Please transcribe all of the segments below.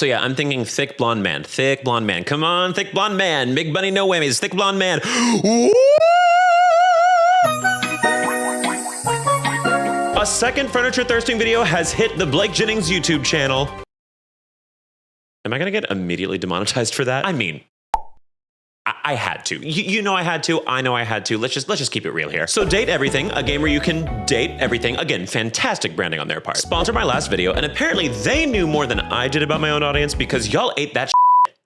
So yeah, I'm thinking thick blonde man. Thick blonde man. Come on, thick blonde man. Big bunny, no whammies. Thick blonde man. A second furniture thirsting video has hit the Blake Jennings YouTube channel. Am I gonna get immediately demonetized for that? I mean, I had to. You know I had to. I know I had to. Let's just keep it real here. So Date Everything, a game where you can date everything. Again, fantastic branding on their part. Sponsored my last video, and apparently they knew more than I did about my own audience because y'all ate that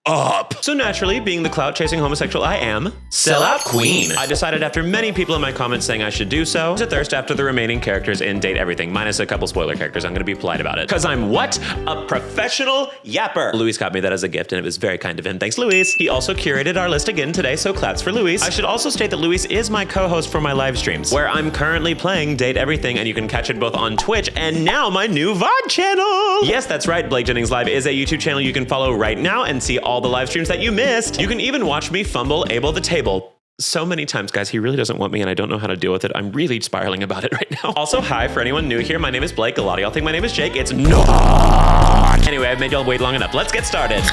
up. So naturally, being the clout-chasing homosexual I am, sellout queen. I decided after many people in my comments saying I should do so, to thirst after the remaining characters in Date Everything, minus a couple spoiler characters. I'm gonna be polite about it. Cause I'm what? A professional yapper. Luis got me that as a gift and it was very kind of him. Thanks, Luis. He also curated our list again today, so claps for Luis. I should also state that Luis is my co-host for my live streams, where I'm currently playing Date Everything, and you can catch it both on Twitch and now my new VOD channel. Yes, that's right. Blake Jennings Live is a YouTube channel you can follow right now and see all the live streams that you missed. You can even watch me fumble Abel the table so many times, guys. He really doesn't want me and I don't know how to deal with it. I'm really spiraling about it right now. Also, hi, for anyone new here, my name is Blake. A lot of y'all think my name is Jake. It's not. Anyway, I've made y'all wait long enough. Let's get started.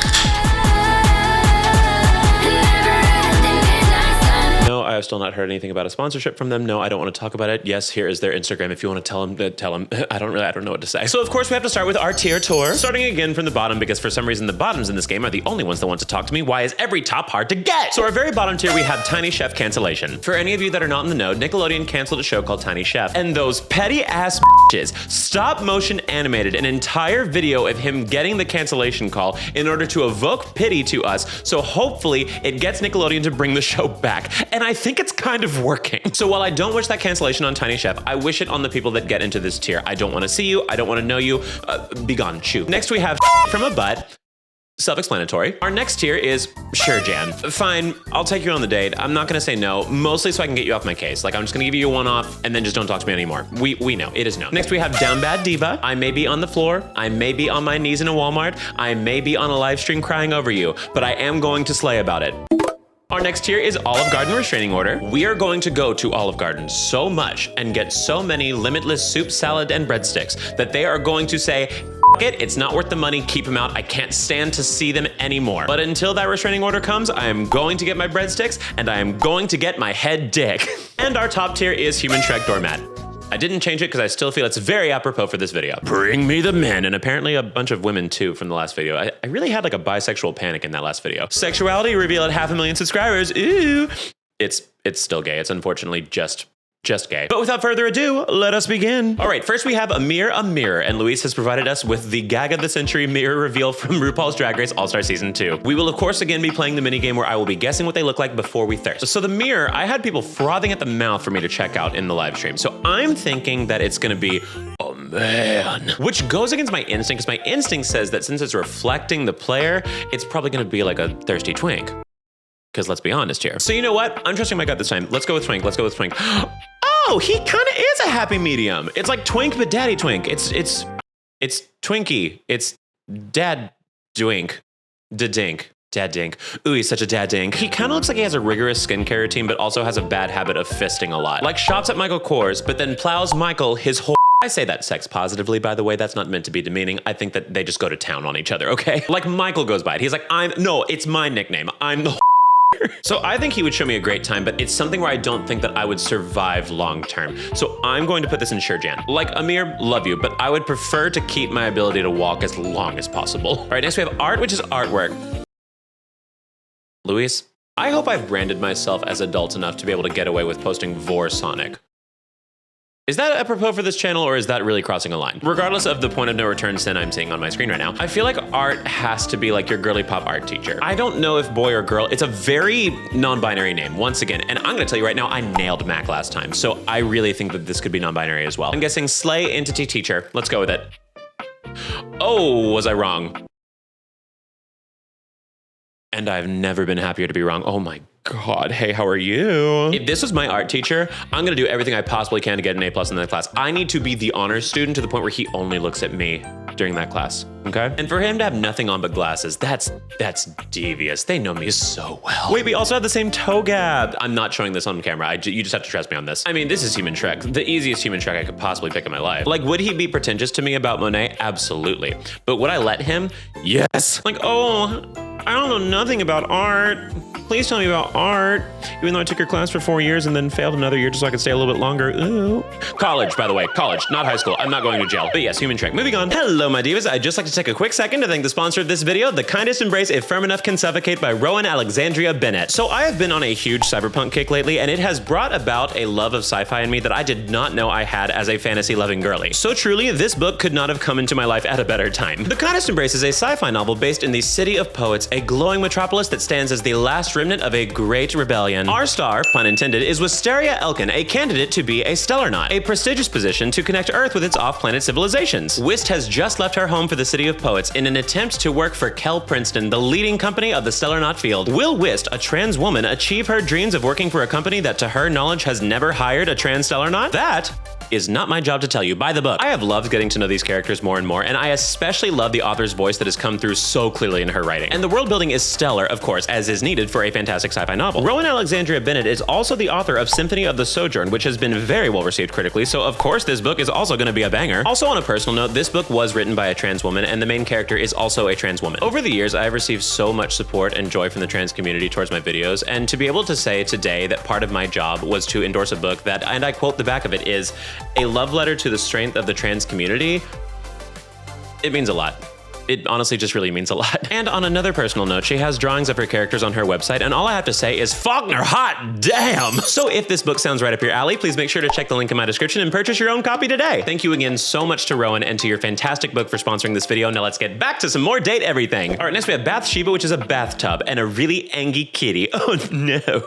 No, I have still not heard anything about a sponsorship from them. No, I don't want to talk about it. Yes, here is their Instagram. If you want to tell them. I don't know what to say. So of course we have to start with our tier tour. Starting again from the bottom, because for some reason the bottoms in this game are the only ones that want to talk to me. Why is every top hard to get? So our very bottom tier, we have Tiny Chef cancellation. For any of you that are not in the know, Nickelodeon canceled a show called Tiny Chef. And those petty ass bitches stop motion animated an entire video of him getting the cancellation call in order to evoke pity to us. So hopefully it gets Nickelodeon to bring the show back. And I think it's kind of working. So while I don't wish that cancellation on Tiny Chef, I wish it on the people that get into this tier. I don't want to see you. I don't want to know you. Be gone, chew. Next we have from a butt. Self-explanatory. Our next tier is sure, Jan. Fine, I'll take you on the date. I'm not gonna say no, mostly so I can get you off my case. Like, I'm just gonna give you a one-off and then just don't talk to me anymore. We know, it is no. Next we have Down Bad Diva. I may be on the floor, I may be on my knees in a Walmart, I may be on a live stream crying over you, but I am going to slay about it. Our next tier is Olive Garden restraining order. We are going to go to Olive Garden so much and get so many limitless soup, salad, and breadsticks that they are going to say, F it, it's not worth the money, keep them out, I can't stand to see them anymore. But until that restraining order comes, I am going to get my breadsticks and I am going to get my head dick. And our top tier is Human Shrek Doormat. I didn't change it because I still feel it's very apropos for this video. Bring me the men, and apparently a bunch of women too from the last video. I really had like a bisexual panic in that last video. Sexuality reveal at 500,000 subscribers. Ooh. It's still gay. It's unfortunately just gay. But without further ado, let us begin. All right, first we have a mirror, and Luis has provided us with the gag of the century mirror reveal from RuPaul's Drag Race All-Star Season 2. We will of course again be playing the minigame where I will be guessing what they look like before we thirst. So the mirror, I had people frothing at the mouth for me to check out in the live stream. So I'm thinking that it's gonna be, oh man, which goes against my instinct, because my instinct says that since it's reflecting the player, it's probably gonna be like a thirsty twink. Because let's be honest here. So you know what? I'm trusting my gut this time. Let's go with twink, let's go with twink. Oh, he kind of is a happy medium. It's like twink, but daddy twink. It's Twinkie. It's dad dwink. Da-dink. Dad dink. Ooh, he's such a dad dink. He kind of looks like he has a rigorous skincare routine, but also has a bad habit of fisting a lot. Like shops at Michael Kors, but then plows Michael his whole. I say that sex positively, by the way. That's not meant to be demeaning. I think that they just go to town on each other, okay? Like Michael goes by it. He's like, no, it's my nickname. I'm the So I think he would show me a great time, but it's something where I don't think that I would survive long term. So I'm going to put this in sure, Jan. Like Amir, love you, but I would prefer to keep my ability to walk as long as possible. All right, next we have art, which is artwork. Luis, I hope I've branded myself as adult enough to be able to get away with posting Vor Sonic. Is that apropos for this channel, or is that really crossing a line? Regardless of the point of no return sin I'm seeing on my screen right now, I feel like art has to be like your girly pop art teacher. I don't know if boy or girl, it's a very non-binary name, once again, and I'm gonna tell you right now, I nailed Mac last time, so I really think that this could be non-binary as well. I'm guessing slay entity teacher. Let's go with it. Oh, was I wrong? And I've never been happier to be wrong. Oh my God, hey, how are you? If this was my art teacher, I'm gonna do everything I possibly can to get an A+ in that class. I need to be the honors student to the point where he only looks at me during that class. okay? And for him to have nothing on but glasses, that's devious. They know me so well. Wait, we also have the same toe gap. I'm not showing this on camera. You just have to trust me on this. I mean, this is human Shrek, the easiest human Shrek I could possibly pick in my life. Like, would he be pretentious to me about Monet? Absolutely. But would I let him? Yes. Like, oh, I don't know nothing about art. Please tell me about art. Even though I took your class for 4 years and then failed another year just so I could stay a little bit longer. Ooh. College, by the way, college, not high school. I'm not going to jail. But yes, human Shrek. Moving on. Hello, my divas. I'd just like to take a quick second to thank the sponsor of this video, The Kindest Embrace If Firm Enough Can Suffocate by Rowan Alexandria Bennett. So I have been on a huge cyberpunk kick lately, and it has brought about a love of sci-fi in me that I did not know I had as a fantasy-loving girly. So truly, this book could not have come into my life at a better time. The Kindest Embrace is a sci-fi novel based in the City of Poets, a glowing metropolis that stands as the last remnant of a great rebellion. Our star, pun intended, is Wisteria Elkin, a candidate to be a Stellarnaut, a prestigious position to connect Earth with its off-planet civilizations. Wist has just left her home for the City of Poets in an attempt to work for Kel Princeton, the leading company of the Stellarnaut field. Will Wist, a trans woman, achieve her dreams of working for a company that to her knowledge has never hired a trans Stellarnaut? That is not my job to tell you. Buy the book. I have loved getting to know these characters more and more, and I especially love the author's voice that has come through so clearly in her writing. And the world building is stellar, of course, as is needed for a fantastic sci-fi novel. Rowan Alexandria Bennett is also the author of Symphony of the Sojourn, which has been very well received critically, so of course this book is also going to be a banger. Also, on a personal note, this book was written by a trans woman, and the main character is also a trans woman. Over the years, I have received so much support and joy from the trans community towards my videos, and to be able to say today that part of my job was to endorse a book that, and I quote the back of it, is a love letter to the strength of the trans community, it means a lot. It honestly just really means a lot. And on another personal note, she has drawings of her characters on her website, and all I have to say is Faulkner, hot damn! So if this book sounds right up your alley, please make sure to check the link in my description and purchase your own copy today. Thank you again so much to Rowan and to your fantastic book for sponsoring this video. Now let's get back to some more Date Everything. All right, next we have Bathsheba, which is a bathtub, and a really angry kitty. Oh no.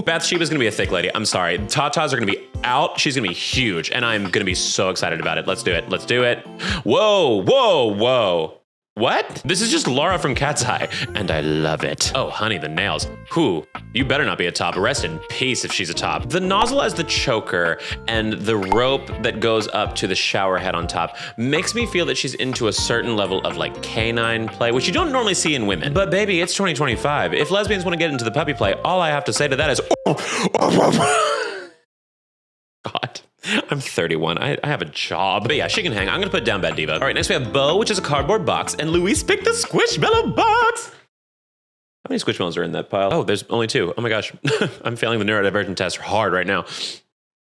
Bathsheba's gonna be a thick lady. I'm sorry. Tatas are gonna be out. She's gonna be huge, and I'm gonna be so excited about it. Let's do it. Let's do it. Whoa, whoa, whoa. What? This is just Laura from Cat's Eye, and I love it. Oh, honey, the nails. Whew, you better not be a top. Rest in peace if she's a top. The nozzle as the choker and the rope that goes up to the shower head on top makes me feel that she's into a certain level of like canine play, which you don't normally see in women. But baby, it's 2025. If lesbians want to get into the puppy play, all I have to say to that is, God. I'm 31. I have a job. But yeah, she can hang. I'm gonna put down Bad Diva. All right, next we have Bo, which is a cardboard box, and Luis picked the Squishmallow box. How many Squishmallows are in that pile? Oh, there's only 2. Oh my gosh. I'm failing the neurodivergent test hard right now.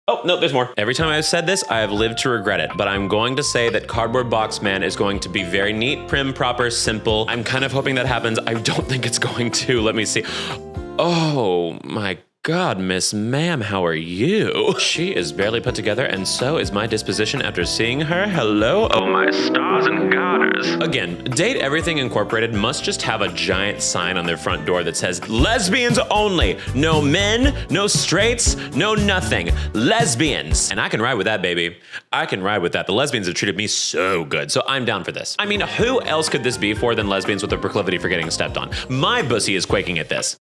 Oh, no, there's more. Every time I've said this, I have lived to regret it, but I'm going to say that Cardboard Box Man is going to be very neat, prim, proper, simple. I'm kind of hoping that happens. I don't think it's going to. Let me see. Oh my God, Miss Ma'am, how are you? She is barely put together, and so is my disposition after seeing her. Hello, oh my stars and garters. Again, Date Everything Incorporated must just have a giant sign on their front door that says, lesbians only. No men, no straights, no nothing. Lesbians. And I can ride with that, baby. I can ride with that. The lesbians have treated me so good, so I'm down for this. I mean, who else could this be for than lesbians with a proclivity for getting stepped on? My bussy is quaking at this.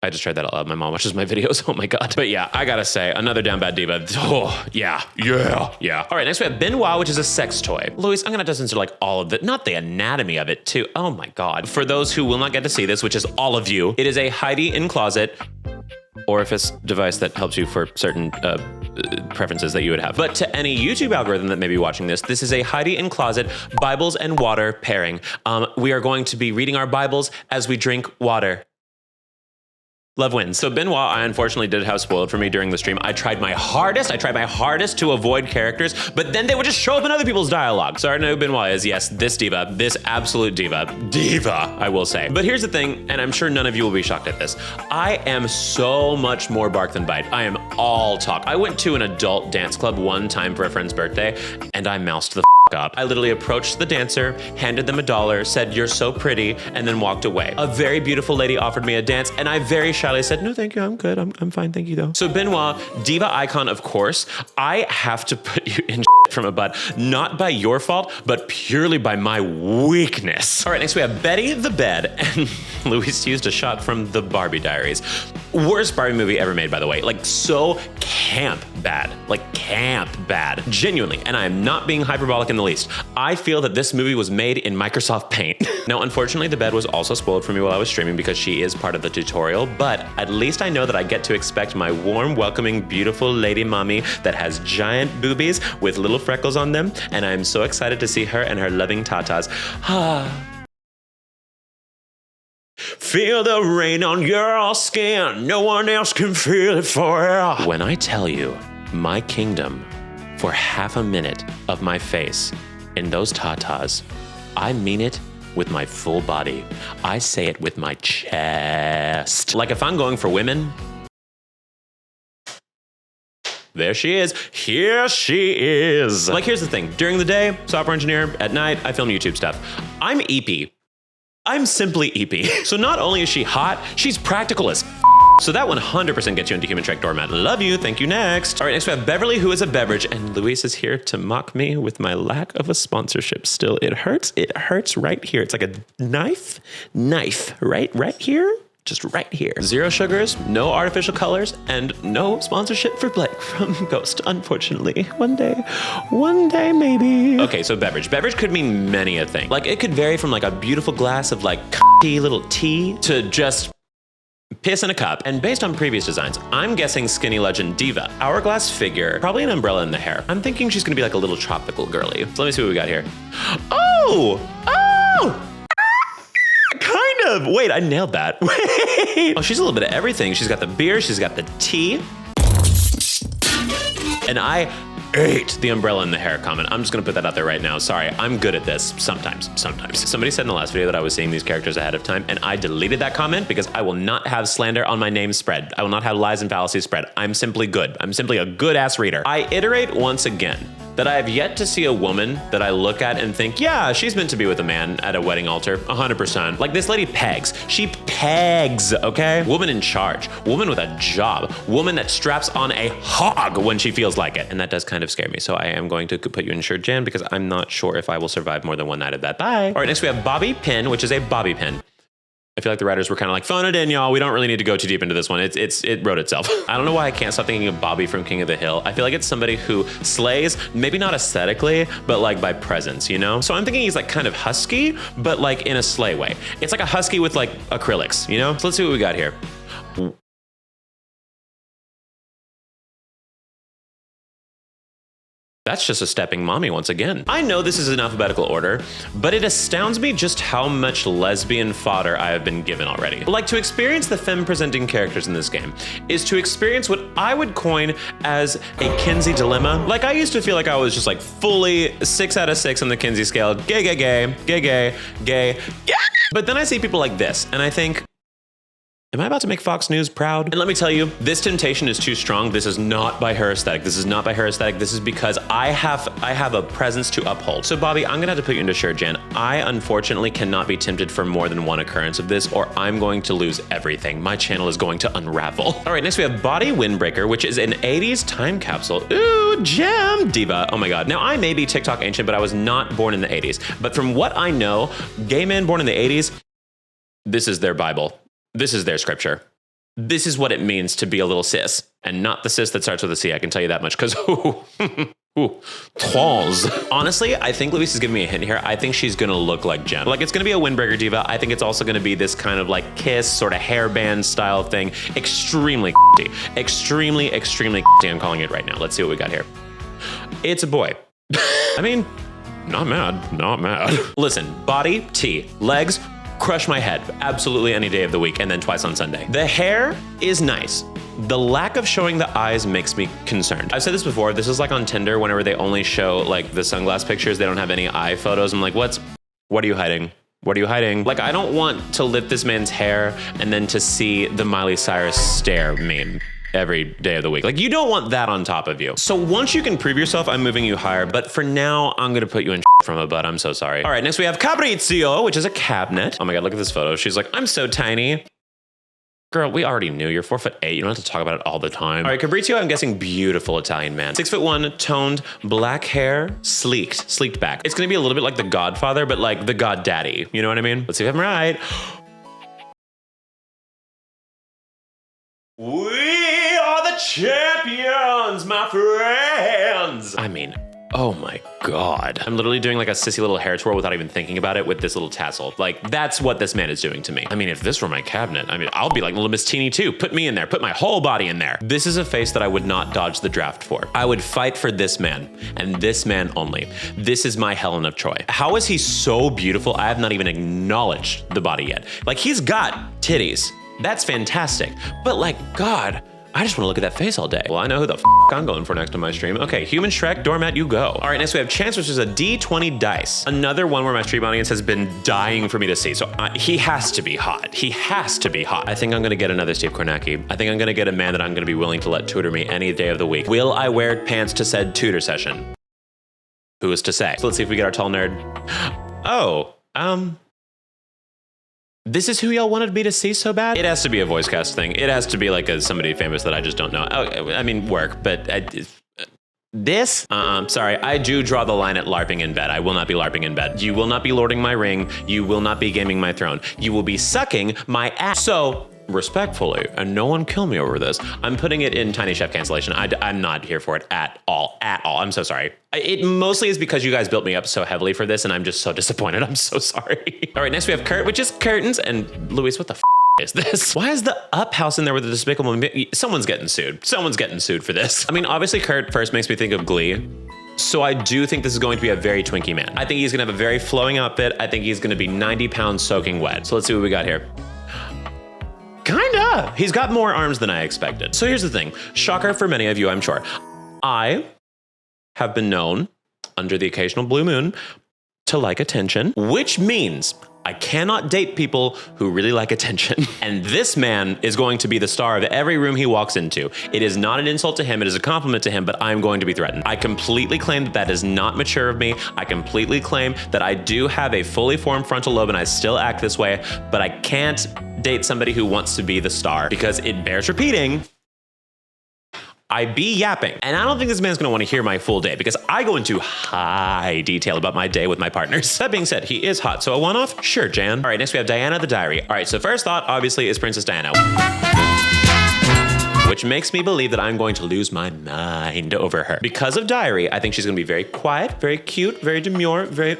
I just tried that out loud. My mom watches my videos. Oh my God. But yeah, I gotta say, another down bad diva. Oh, yeah. All right, next we have Benoit, which is a sex toy. Luis, I'm gonna have to censor like all of it, not the anatomy of it too. Oh my God. For those who will not get to see this, which is all of you, it is a Heidi in closet orifice device that helps you for certain preferences that you would have. But to any YouTube algorithm that may be watching this, this is a Heidi in closet Bibles and water pairing. We are going to be reading our Bibles as we drink water. Love wins. So Benoit, I unfortunately did have spoiled for me during the stream. I tried my hardest to avoid characters, but then they would just show up in other people's dialogue. So I know who Benoit is. Yes, this diva, this absolute diva, I will say. But here's the thing, and I'm sure none of you will be shocked at this. I am so much more bark than bite. I am all talk. I went to an adult dance club one time for a friend's birthday, and I moused the up. I literally approached the dancer, handed them $1, said, "You're so pretty," and then walked away. A very beautiful lady offered me a dance, and I very shyly said, "No, thank you, I'm good. I'm fine, thank you, though." So Benoit, diva icon, of course. I have to put you in from a butt, not by your fault, but purely by my weakness. All right, next we have Betty the Bed, and Luis used a shot from the Barbie Diaries. Worst Barbie movie ever made, by the way. Like, so camp bad. Like, camp bad. Genuinely. And I am not being hyperbolic in the the least. I feel that this movie was made in Microsoft Paint. Now, unfortunately, the bed was also spoiled for me while I was streaming because she is part of the tutorial, but at least I know that I get to expect my warm, welcoming, beautiful lady mommy that has giant boobies with little freckles on them, and I'm so excited to see her and her loving tatas. Feel the rain on your skin, no one else can feel it for you. When I tell you, my kingdom, for half a minute of my face in those tatas, I mean it with my full body. I say it with my chest. Like if I'm going for women, there she is. Here she is. Like, here's the thing. During the day, software engineer. At night, I film YouTube stuff. I'm EP. I'm simply EP. So not only is she hot, she's practical as so that 100% gets you into Human Shrek Doormat. Love you. Thank you. Next. All right, next we have Beverly, who is a beverage, and Luis is here to mock me with my lack of a sponsorship. Still, it hurts. It hurts right here. It's like a knife, right here. Just right here. Zero sugars, no artificial colors, and no sponsorship for Blake from Ghost, unfortunately. One day maybe. Okay, so beverage. Beverage could mean many a thing. Like, it could vary from like a beautiful glass of like little tea to just piss in a cup. And based on previous designs, I'm guessing Skinny Legend Diva. Hourglass figure, probably an umbrella in the hair. I'm thinking she's gonna be like a little tropical girly. So let me see what we got here. Oh! Kind of. Wait, I nailed that. Wait. Oh, she's a little bit of everything. She's got the beer, she's got the tea. And I ate the umbrella in the hair comment. I'm just gonna put that out there right now. Sorry, I'm good at this sometimes. Somebody said in the last video that I was seeing these characters ahead of time, and I deleted that comment because I will not have slander on my name spread. I will not have lies and fallacies spread. I'm simply good. I'm simply a good ass reader. I iterate once again that I have yet to see a woman that I look at and think, yeah, she's meant to be with a man at a wedding altar, 100%. Like, this lady pegs. She pegs, okay? Woman in charge, woman with a job, woman that straps on a hog when she feels like it. And that does kind of scare me. So I am going to put you in shirt Jan because I'm not sure if I will survive more than one night of that. Bye. All right, next we have Bobby Pin, which is a bobby pin. I feel like the writers were kind of like, phone it in, y'all. We don't really need to go too deep into this one. It wrote itself. I don't know why I can't stop thinking of Bobby from King of the Hill. I feel like it's somebody who slays, maybe not aesthetically, but like by presence, you know? So I'm thinking he's like kind of husky, but like in a slay way. It's like a husky with like acrylics, you know? So let's see what we got here. That's just a stepping mommy once again. I know this is in alphabetical order, but it astounds me just how much lesbian fodder I have been given already. Like, to experience the femme-presenting characters in this game is to experience what I would coin as a Kinsey dilemma. Like, I used to feel like I was just like fully 6 out of 6 on the Kinsey scale. Gay. But then I see people like this, and I think, am I about to make Fox News proud? And let me tell you, this temptation is too strong. This is not by her aesthetic. This is because I have a presence to uphold. So Bobby, I'm gonna have to put you into shirt, Jan. I unfortunately cannot be tempted for more than one occurrence of this, or I'm going to lose everything. My channel is going to unravel. All right, next we have Body Windbreaker, which is an 80s time capsule. Ooh, gem diva. Oh my God. Now, I may be TikTok ancient, but I was not born in the 80s. But from what I know, gay men born in the 80s, this is their Bible. This is their scripture. This is what it means to be a little cis, and not the cis that starts with a C. I can tell you that much, because trans. Honestly, I think Luis is giving me a hint here. I think she's gonna look like Jem. Like, it's gonna be a windbreaker diva. I think it's also gonna be this kind of like Kiss sort of hairband style thing. Extremely, extremely, I'm calling it right now. Let's see what we got here. It's a boy. I mean, not mad. Listen, body, T, legs, crush my head absolutely any day of the week, and then twice on Sunday. The hair is nice. The lack of showing the eyes makes me concerned. I've said this before, this is like on Tinder whenever they only show like the sunglass pictures, they don't have any eye photos. I'm like, what are you hiding? What are you hiding? Like, I don't want to lift this man's hair and then to see the Miley Cyrus stare meme every day of the week. Like, you don't want that on top of you. So once you can prove yourself, I'm moving you higher, but for now, I'm gonna put you in from a butt. I'm so sorry. All right, next we have Cabrizio, which is a cabinet. Oh my God, look at this photo. She's like, I'm so tiny. Girl, we already knew you're 4'8". You don't have to talk about it all the time. All right, Cabrizio, I'm guessing beautiful Italian man. 6'1", toned, black hair, sleeked back. It's gonna be a little bit like the Godfather, but like the God Daddy. You know what I mean? Let's see if I'm right. We are the champions, my friends. I mean, Oh my God. I'm literally doing like a sissy little hair twirl without even thinking about it with this little tassel. Like, that's what this man is doing to me. I mean, if this were my cabinet, I mean, I'll be like little Miss Teeny too. Put me in there, put my whole body in there. This is a face that I would not dodge the draft for. I would fight for this man and this man only. This is my Helen of Troy. How is he so beautiful? I have not even acknowledged the body yet. Like, he's got titties. That's fantastic. But like, God, I just want to look at that face all day. Well, I know who the f I'm going for next on my stream. Okay, Human Shrek, Doormat, you go. All right, next we have Chance, which is a D20 dice. Another one where my stream audience has been dying for me to see. So he has to be hot. He has to be hot. I think I'm gonna get another Steve Kornacki. I think I'm gonna get a man that I'm gonna be willing to let tutor me any day of the week. Will I wear pants to said tutor session? Who is to say? So let's see if we get our tall nerd. Oh, this is who y'all wanted me to see so bad? It has to be a voice cast thing. It has to be like somebody famous that I just don't know. Oh, I mean, work, but this? Sorry, I do draw the line at LARPing in bed. I will not be LARPing in bed. You will not be lording my ring. You will not be gaming my throne. You will be sucking my ass. So, respectfully, and no one kill me over this, I'm putting it in Tiny Chef cancellation. I'm not here for it at all. I'm so sorry. It mostly is because you guys built me up so heavily for this and I'm just so disappointed. I'm so sorry. All right, next we have Kurt, which is curtains. And Luis, what the f is this? Why is the up house in there with the despicable? Someone's getting sued. Someone's getting sued for this. I mean, obviously Kurt first makes me think of Glee. So I do think this is going to be a very twinky man. I think he's gonna have a very flowing outfit. I think he's gonna be 90 pounds soaking wet. So let's see what we got here. Kinda. He's got more arms than I expected. So here's the thing. Shocker for many of you, I'm sure. I have been known, under the occasional blue moon, to like attention, which means I cannot date people who really like attention. And this man is going to be the star of every room he walks into. It is not an insult to him, it is a compliment to him, but I'm going to be threatened. I completely claim that that is not mature of me. I completely claim that I do have a fully formed frontal lobe and I still act this way, but I can't date somebody who wants to be the star because it bears repeating. I be yapping. And I don't think this man's gonna wanna hear my full day because I go into high detail about my day with my partners. That being said, he is hot, so a one-off? Sure, Jan. All right, next we have Diana the Diary. All right, so first thought, obviously, is Princess Diana. Which makes me believe that I'm going to lose my mind over her. Because of Diary, I think she's gonna be very quiet, very cute, very demure, very,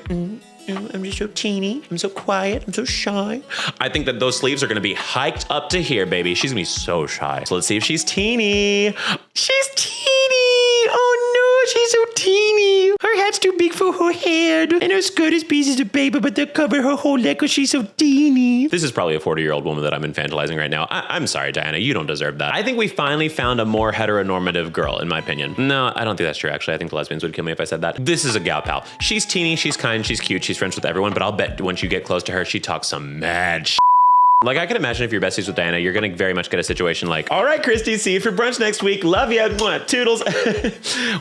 I'm just so teeny, I'm so quiet, I'm so shy. I think that those sleeves are gonna be hiked up to here, baby. She's gonna be so shy. So let's see if she's teeny. She's teeny! Oh no, she's so teeny. Her hat's too big for her head. And her skirt is pieces of paper, but they cover her whole leg because she's so teeny. This is probably a 40-year-old woman that I'm infantilizing right now. I'm sorry, Diana, you don't deserve that. I think we finally found a more heteronormative girl, in my opinion. No, I don't think that's true, actually. I think the lesbians would kill me if I said that. This is a gal pal. She's teeny, she's kind, she's cute, she's friends with everyone, but I'll bet once you get close to her, she talks some mad shit. Like, I can imagine if you're besties with Diana, you're gonna very much get a situation like, all right, Christy, see you for brunch next week. Love ya, mwah, toodles.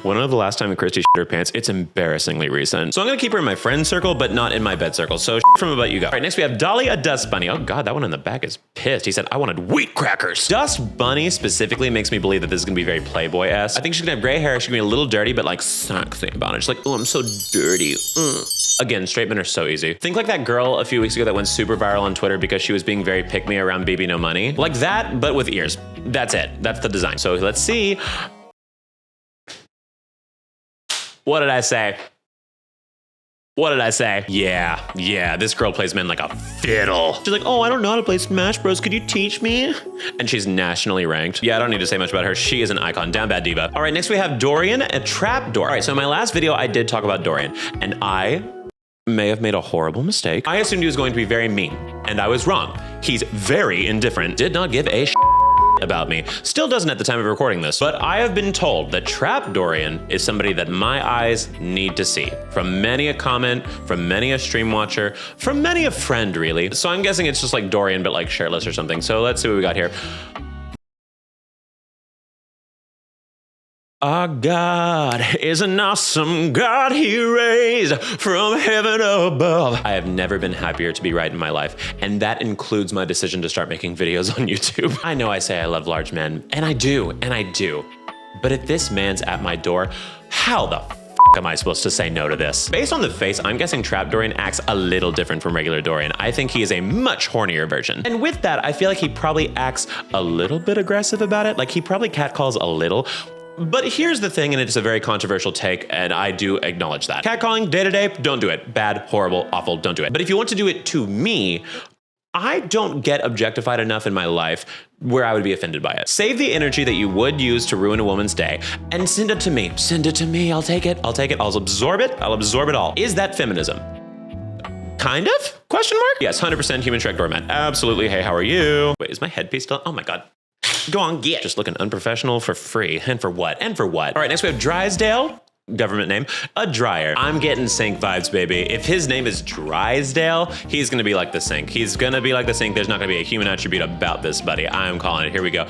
When was the last time that Christy shit her pants? It's embarrassingly recent. So I'm gonna keep her in my friend circle, but not in my bed circle. So from about you go. All right, next we have Dolly, a dust bunny. Oh God, that one in the back is pissed. He said, I wanted wheat crackers. Dust bunny specifically makes me believe that this is gonna be very Playboy-esque. I think she's gonna have gray hair. She's gonna be a little dirty, but like sexy about it. She's like, oh, I'm so dirty. Again, straight men are so easy. Think like that girl a few weeks ago that went super viral on Twitter because she was being very pick-me around BB No Money. Like that, but with ears. That's it. That's the design. So let's see. What did I say? What did I say? Yeah, this girl plays men like a fiddle. She's like, oh, I don't know how to play Smash Bros. Could you teach me? And she's nationally ranked. Yeah, I don't need to say much about her. She is an icon, down bad diva. All right, next we have Dorian, a trapdoor. All right, so in my last video, I did talk about Dorian, and I may have made a horrible mistake. I assumed he was going to be very mean, and I was wrong. He's very indifferent, did not give a about me. Still doesn't at the time of recording this, but I have been told that Trap Dorian is somebody that my eyes need to see. From many a comment, from many a stream watcher, from many a friend, really. So I'm guessing it's just like Dorian, but like shirtless or something. So let's see what we got here. Our God is an awesome God he raised from heaven above. I have never been happier to be right in my life, and that includes my decision to start making videos on YouTube. I know I say I love large men, and I do. But if this man's at my door, how the f am I supposed to say no to this? Based on the face, I'm guessing Trap Dorian acts a little different from regular Dorian. I think he is a much hornier version. And with that, I feel like he probably acts a little bit aggressive about it. Like he probably catcalls a little. But here's the thing, and it's a very controversial take, and I do acknowledge that. Catcalling, day-to-day, don't do it. Bad, horrible, awful, don't do it. But if you want to do it to me, I don't get objectified enough in my life where I would be offended by it. Save the energy that you would use to ruin a woman's day and send it to me. Send it to me, I'll take it, I'll take it, I'll absorb it all. Is that feminism? Kind of? Question mark? Yes, 100% human Shrek doormat. Absolutely, hey, how are you? Wait, is my headpiece still? Oh my God. Go on, get. Just looking unprofessional for free. And for what? And for what? All right, next we have Drysdale. Government name, a dryer. I'm getting Sink vibes, baby. If his name is Drysdale, he's gonna be like the Sink. He's gonna be like the Sink. There's not gonna be a human attribute about this, buddy. I'm calling it. Here we go.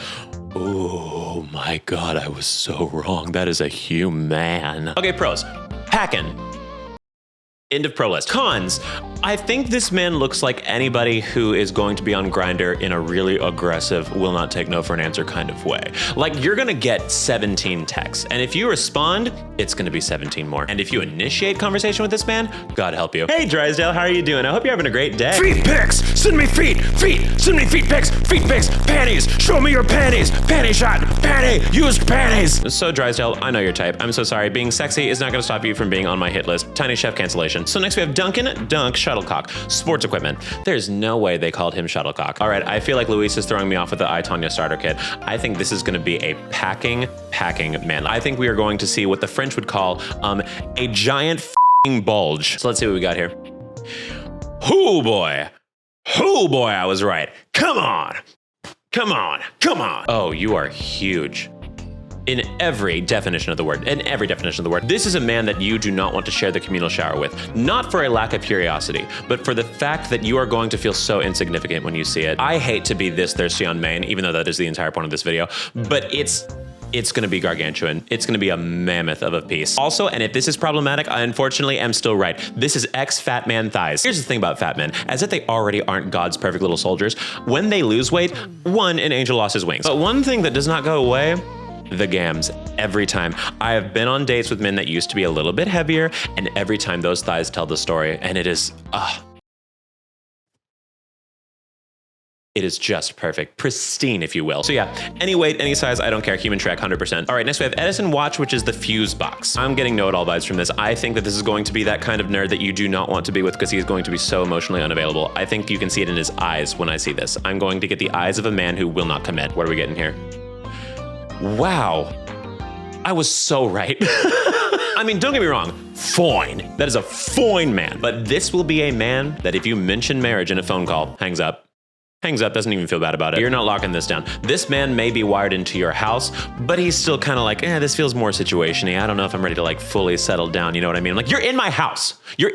Oh my God, I was so wrong. That is a human. Okay, pros. Hacking. End of pro list. Cons. I think this man looks like anybody who is going to be on Grindr in a really aggressive, will not take no for an answer kind of way. Like, you're gonna get 17 texts, and if you respond, it's gonna be 17 more. And if you initiate conversation with this man, God help you. Hey Drysdale, how are you doing? I hope you're having a great day. Feet pics! Send me feet! Send me feet pics! Panties! Show me your panties! Panty shot! Panty! Used panties! So Drysdale, I know your type. I'm so sorry. Being sexy is not gonna stop you from being on my hit list. Tiny chef cancellation. So next we have Duncan Dunk Shuttlecock. Sports equipment. There's no way they called him Shuttlecock. All right, I feel like Luis is throwing me off with the I, Tonya starter kit. I think this is gonna be a packing man. I think we are going to see what the French would call a giant f***ing bulge. So let's see what we got here. Hoo boy, I was right. Come on. Oh, you are huge. In every definition of the word, This is a man that you do not want to share the communal shower with. Not for a lack of curiosity, but for the fact that you are going to feel so insignificant when you see it. I hate to be this thirsty on main, even though that is the entire point of this video, but it's gonna be gargantuan. It's gonna be a mammoth of a piece. Also, and if this is problematic, I unfortunately am still right. This is ex-fat man thighs. Here's the thing about fat men, as if they already aren't God's perfect little soldiers. When they lose weight, an angel lost his wings. But one thing that does not go away, the gams. Every time. I have been on dates with men that used to be a little bit heavier, and every time those thighs tell the story, and it is just perfect. Pristine, if you will. So yeah, any weight, any size, I don't care. Human Shrek, 100%. All right, next we have Edison Watch, which is the fuse box. I'm getting know-it-all vibes from this. I think that this is going to be that kind of nerd that you do not want to be with because he is going to be so emotionally unavailable. I think you can see it in his eyes when I see this. I'm going to get the eyes of a man who will not commit. What are we getting here? Wow, I was so right. I mean, don't get me wrong, fine. That is a fine man. But this will be a man that if you mention marriage in a phone call, hangs up, doesn't even feel bad about it. You're not locking this down. This man may be wired into your house, but he's still kind of like, this feels more situation-y. I don't know if I'm ready to like fully settle down, you know what I mean? Like, you're in my house. You're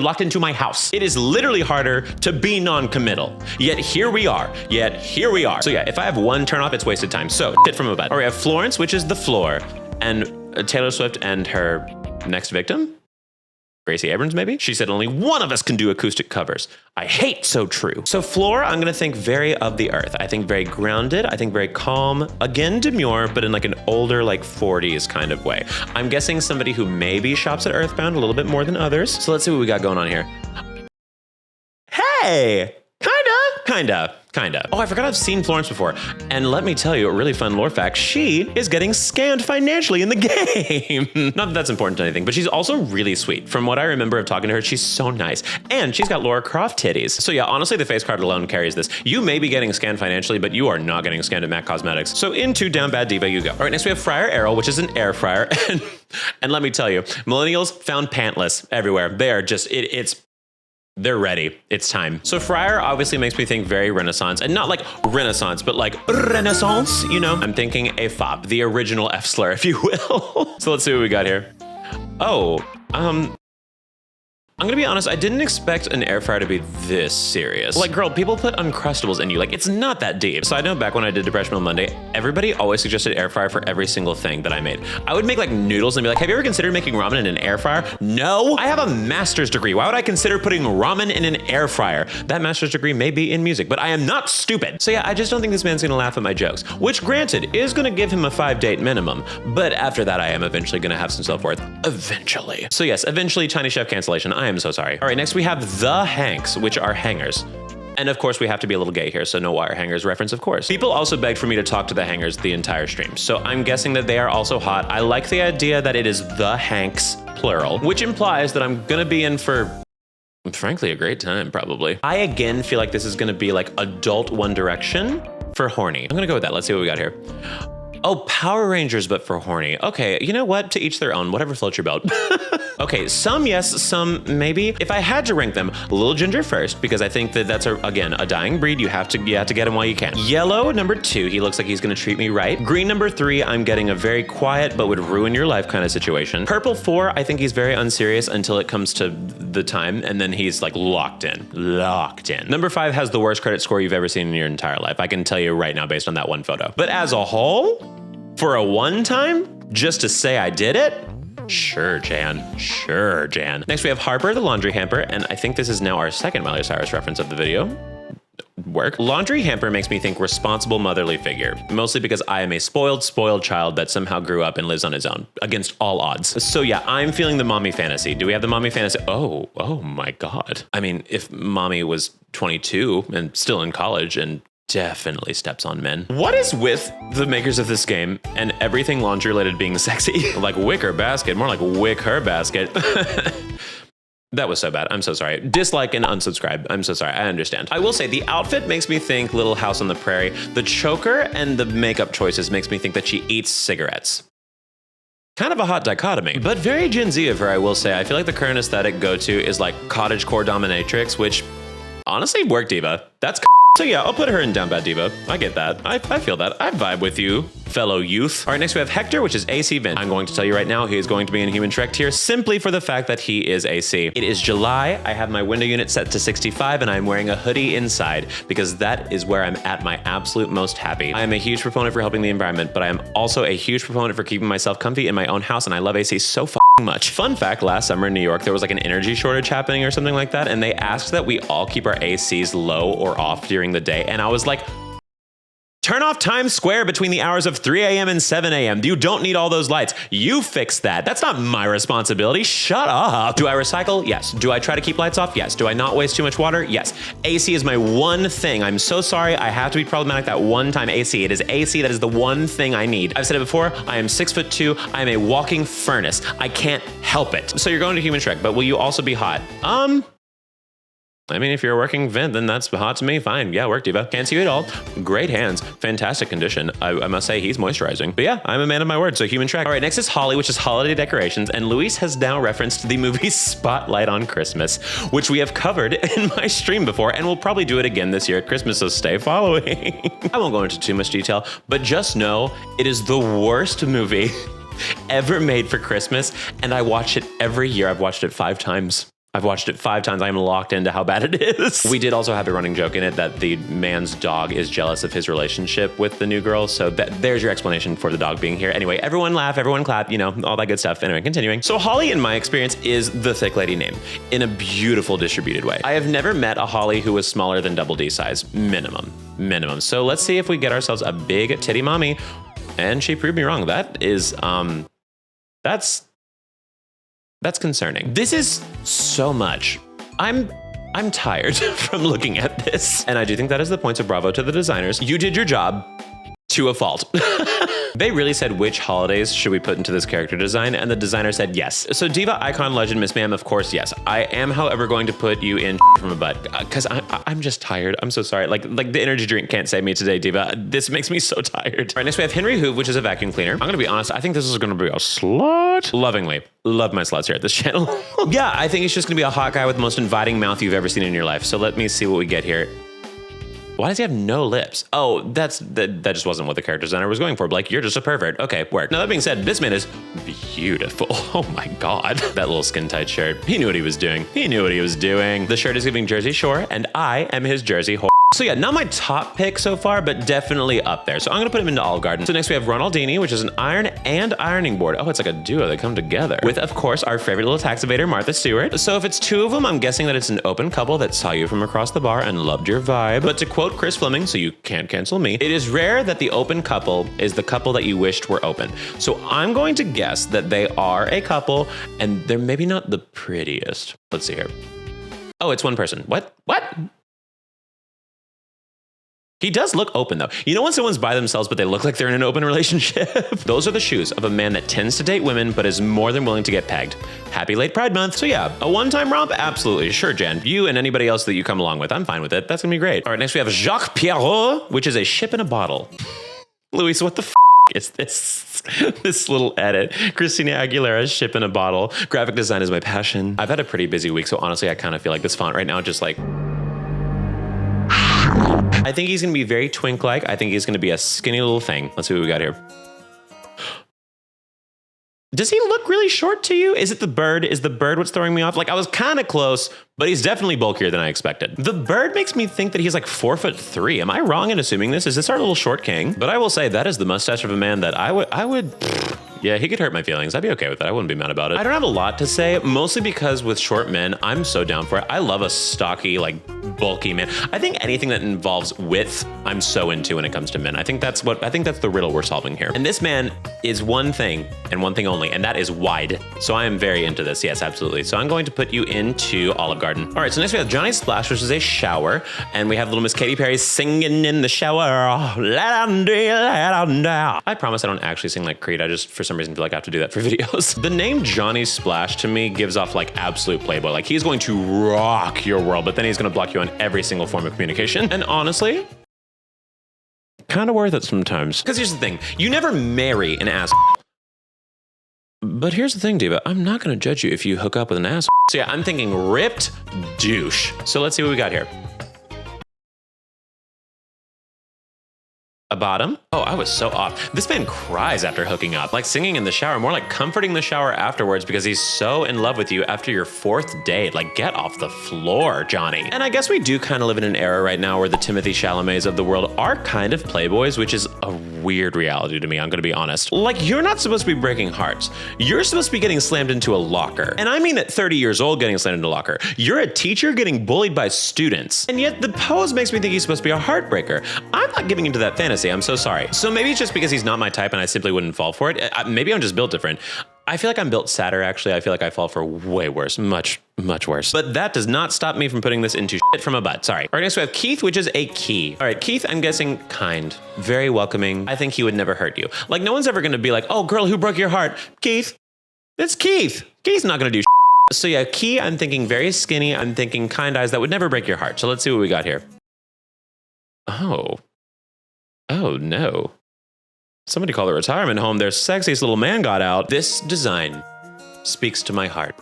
locked into my house. It is literally harder to be non-committal. Yet here we are. So yeah, if I have one turn off, it's wasted time. So, shit from a butt. Or we have Florence, which is the floor, and Taylor Swift and her next victim? Gracie Abrams, maybe? She said only one of us can do acoustic covers. I hate so true. So floor, I'm gonna think very of the earth. I think very grounded. I think very calm. Again, demure, but in like an older, like 40s kind of way. I'm guessing somebody who maybe shops at Earthbound a little bit more than others. So let's see what we got going on here. Hey, kinda. Oh, I forgot I've seen Florence before. And let me tell you a really fun lore fact. She is getting scammed financially in the game. Not that that's important to anything, but she's also really sweet. From what I remember of talking to her, she's so nice. And she's got Laura Croft titties. So yeah, honestly, the face card alone carries this. You may be getting scammed financially, but you are not getting scammed at MAC Cosmetics. So into Down Bad Diva you go. All right, next we have Fryer Arrow, which is an air fryer. And let me tell you, millennials found pantless everywhere. They are just, they're ready. It's time. So Fryer obviously makes me think very Renaissance, and not like Renaissance, but like Renaissance, you know? I'm thinking a fop, the original F slur, if you will. So let's see what we got here. Oh, I'm gonna be honest, I didn't expect an air fryer to be this serious. Like, girl, people put Uncrustables in you. Like, it's not that deep. So I know back when I did Depression Meal Monday, everybody always suggested air fryer for every single thing that I made. I would make like noodles and be like, have you ever considered making ramen in an air fryer? No, I have a master's degree. Why would I consider putting ramen in an air fryer? That master's degree may be in music, but I am not stupid. So yeah, I just don't think this man's gonna laugh at my jokes, which granted is gonna give him a 5-date minimum. But after that, I am eventually gonna have some self-worth. Eventually. So yes, eventually Chinese chef cancellation. I am so sorry. All right, next we have the Hanks, which are hangers. And of course, we have to be a little gay here, so no wire hangers reference, of course. People also begged for me to talk to the hangers the entire stream, so I'm guessing that they are also hot. I like the idea that it is the Hanks, plural, which implies that I'm gonna be in for, frankly, a great time, probably. I again feel like this is gonna be like adult One Direction for horny. I'm gonna go with that. Let's see what we got here. Oh, Power Rangers, but for horny. Okay, you know what? To each their own, whatever floats your boat. Okay, some yes, some maybe. If I had to rank them, Little Ginger first, because I think that that's, again, a dying breed. You have to get him while you can. Yellow, number 2, he looks like he's gonna treat me right. Green, number 3, I'm getting a very quiet but would ruin your life kind of situation. Purple, 4, I think he's very unserious until it comes to the time, and then he's like locked in. Number 5 has the worst credit score you've ever seen in your entire life. I can tell you right now based on that one photo. But as a whole, for a one time, just to say I did it? Sure, Jan. Sure, Jan. Next, we have Harper, the laundry hamper, and I think this is now our second Miley Cyrus reference of the video. Work. Laundry hamper makes me think responsible motherly figure, mostly because I am a spoiled child that somehow grew up and lives on his own, against all odds. So yeah, I'm feeling the mommy fantasy. Do we have the mommy fantasy? Oh my God. I mean, if mommy was 22 and still in college and definitely steps on men. What is with the makers of this game and everything laundry related being sexy? Like wicker basket, more like wick her basket. That was so bad. I'm so sorry. Dislike and unsubscribe. I'm so sorry. I understand. I will say the outfit makes me think Little House on the Prairie. The choker and the makeup choices makes me think that she eats cigarettes. Kind of a hot dichotomy, but very Gen Z of her, I will say. I feel like the current aesthetic go-to is like cottagecore dominatrix, which honestly, work diva. That's so yeah, I'll put her in down bad diva. I get that. I feel that. I vibe with you, fellow youth. All right, next we have Hector, which is AC Vin. I'm going to tell you right now, he is going to be in Human Shrek tier simply for the fact that he is AC. It is July. I have my window unit set to 65 and I'm wearing a hoodie inside because that is where I'm at my absolute most happy. I am a huge proponent for helping the environment, but I am also a huge proponent for keeping myself comfy in my own house, and I love AC so much. Fun fact, last summer in New York, there was like an energy shortage happening or something like that, and they asked that we all keep our ACs low or off during the day, and I was like, turn off Times Square between the hours of 3 a.m. and 7 a.m. You don't need all those lights. You fix that. That's not my responsibility. Shut up. Do I recycle? Yes. Do I try to keep lights off? Yes. Do I not waste too much water? Yes. AC is my one thing. I'm so sorry. I have to be problematic that one time AC. It is AC. That is the one thing I need. I've said it before. I am 6'2". I am a walking furnace. I can't help it. So you're going to Human Shrek, but will you also be hot? I mean, if you're a working vent, then that's hot to me. Fine. Yeah, work diva. Can't see you at all. Great hands. Fantastic condition. I must say he's moisturizing. But yeah, I'm a man of my word, so Human Shrek. All right, next is Holly, which is holiday decorations. And Luis has now referenced the movie Spotlight on Christmas, which we have covered in my stream before, and we'll probably do it again this year at Christmas, so stay following. I won't go into too much detail, but just know it is the worst movie ever made for Christmas, and I watch it every year. I've watched it 5 times. I've watched it 5 times. I am locked into how bad it is. We did also have a running joke in it that the man's dog is jealous of his relationship with the new girl. So there's your explanation for the dog being here. Anyway, everyone laugh, everyone clap, you know, all that good stuff. Anyway, continuing. So Holly, in my experience, is the thick lady name in a beautiful distributed way. I have never met a Holly who was smaller than double D size, minimum. So let's see if we get ourselves a big titty mommy. And she proved me wrong. That is, that's concerning. This is so much. I'm tired from looking at this. And I do think that is the point, so bravo to the designers. You did your job to a fault. They really said which holidays should we put into this character design, and the designer said yes. So diva, icon, legend, Miss Ma'am, of course, yes. I am, however, going to put you in from a butt, because I'm just tired. I'm so sorry. Like the energy drink can't save me today, diva. This makes me so tired. All right, next we have Henry Hoove, which is a vacuum cleaner. I'm gonna be honest, I think this is gonna be a slut. Lovingly. Love my sluts here at this channel. Yeah, I think he's just gonna be a hot guy with the most inviting mouth you've ever seen in your life. So let me see what we get here. Why does he have no lips? Oh, that just wasn't what the character designer was going for. Blake, you're just a pervert. Okay, work. Now that being said, this man is beautiful. Oh my God. That little skin tight shirt. He knew what he was doing. The shirt is giving Jersey Shore, and I am his Jersey whore. So yeah, not my top pick so far, but definitely up there. So I'm gonna put him into Olive Garden. So next we have Ronaldini, which is an iron and ironing board. Oh, it's like a duo that come together. With, of course, our favorite little tax evader, Martha Stewart. So if it's 2 of them, I'm guessing that it's an open couple that saw you from across the bar and loved your vibe. But to quote Chris Fleming, so you can't cancel me, it is rare that the open couple is the couple that you wished were open. So I'm going to guess that they are a couple and they're maybe not the prettiest. Let's see here. Oh, it's one person. What? He does look open though. You know when someone's by themselves, but they look like they're in an open relationship? Those are the shoes of a man that tends to date women, but is more than willing to get pegged. Happy late Pride Month. So yeah, a one-time romp? Absolutely. Sure, Jen. You and anybody else that you come along with. I'm fine with it. That's gonna be great. All right, next we have Jacques Pierrot, which is a ship in a bottle. Luis, what the f is this? This little edit. Christina Aguilera's ship in a bottle. Graphic design is my passion. I've had a pretty busy week, so honestly, I kind of feel like this font right now just like... I think he's gonna be very twink-like. I think he's gonna be a skinny little thing. Let's see what we got here. Does he look really short to you? Is it the bird? Is the bird what's throwing me off? Like I was kind of close, but he's definitely bulkier than I expected. The bird makes me think that he's like 4'3". Am I wrong in assuming this? Is this our little short king? But I will say that is the mustache of a man that I would, yeah, he could hurt my feelings. I'd be okay with that. I wouldn't be mad about it. I don't have a lot to say, mostly because with short men, I'm so down for it. I love a stocky, like bulky man. I think anything that involves width, I'm so into when it comes to men. I think that's the riddle we're solving here. And this man is one thing and one thing only, and that is wide. So I am very into this. Yes, absolutely. So I'm going to put you into Olive Garden. All right, so next we have Johnny Splash, which is a shower. And we have little Miss Katy Perry singing in the shower. I promise I don't actually sing like Creed. I just, for some reason, feel like I have to do that for videos. The name Johnny Splash to me gives off like absolute playboy. Like he's going to rock your world, but then he's going to block you on every single form of communication. And honestly, kind of worth it sometimes. Because here's the thing, you never marry an ass. But here's the thing, Diva, I'm not gonna judge you if you hook up with an ass. So yeah, I'm thinking ripped douche. So let's see what we got here. A bottom? Oh, I was so off. This man cries after hooking up, like singing in the shower, more like comforting the shower afterwards because he's so in love with you after your 4th date. Like, get off the floor, Johnny. And I guess we do kind of live in an era right now where the Timothy Chalamets of the world are kind of playboys, which is a weird reality to me, I'm gonna be honest. Like, you're not supposed to be breaking hearts. You're supposed to be getting slammed into a locker. And I mean at 30 years old getting slammed into a locker. You're a teacher getting bullied by students. And yet the pose makes me think he's supposed to be a heartbreaker. I'm not giving into that fantasy. I'm so sorry. So maybe it's just because he's not my type and I simply wouldn't fall for it. Maybe I'm just built different. I feel like I'm built sadder, actually. I feel like I fall for way worse, much worse. But that does not stop me from putting this into shit from a butt. Sorry. All right, next we have Keith, which is a key. All right, Keith, I'm guessing kind, very welcoming. I think he would never hurt you. Like no one's ever gonna be like, oh girl, who broke your heart? Keith, it's Keith. Keith's not gonna do shit. So yeah, Key, I'm thinking very skinny. I'm thinking kind eyes that would never break your heart. So let's see what we got here. Oh no. Somebody call the retirement home. Their sexiest little man got out. This design speaks to my heart.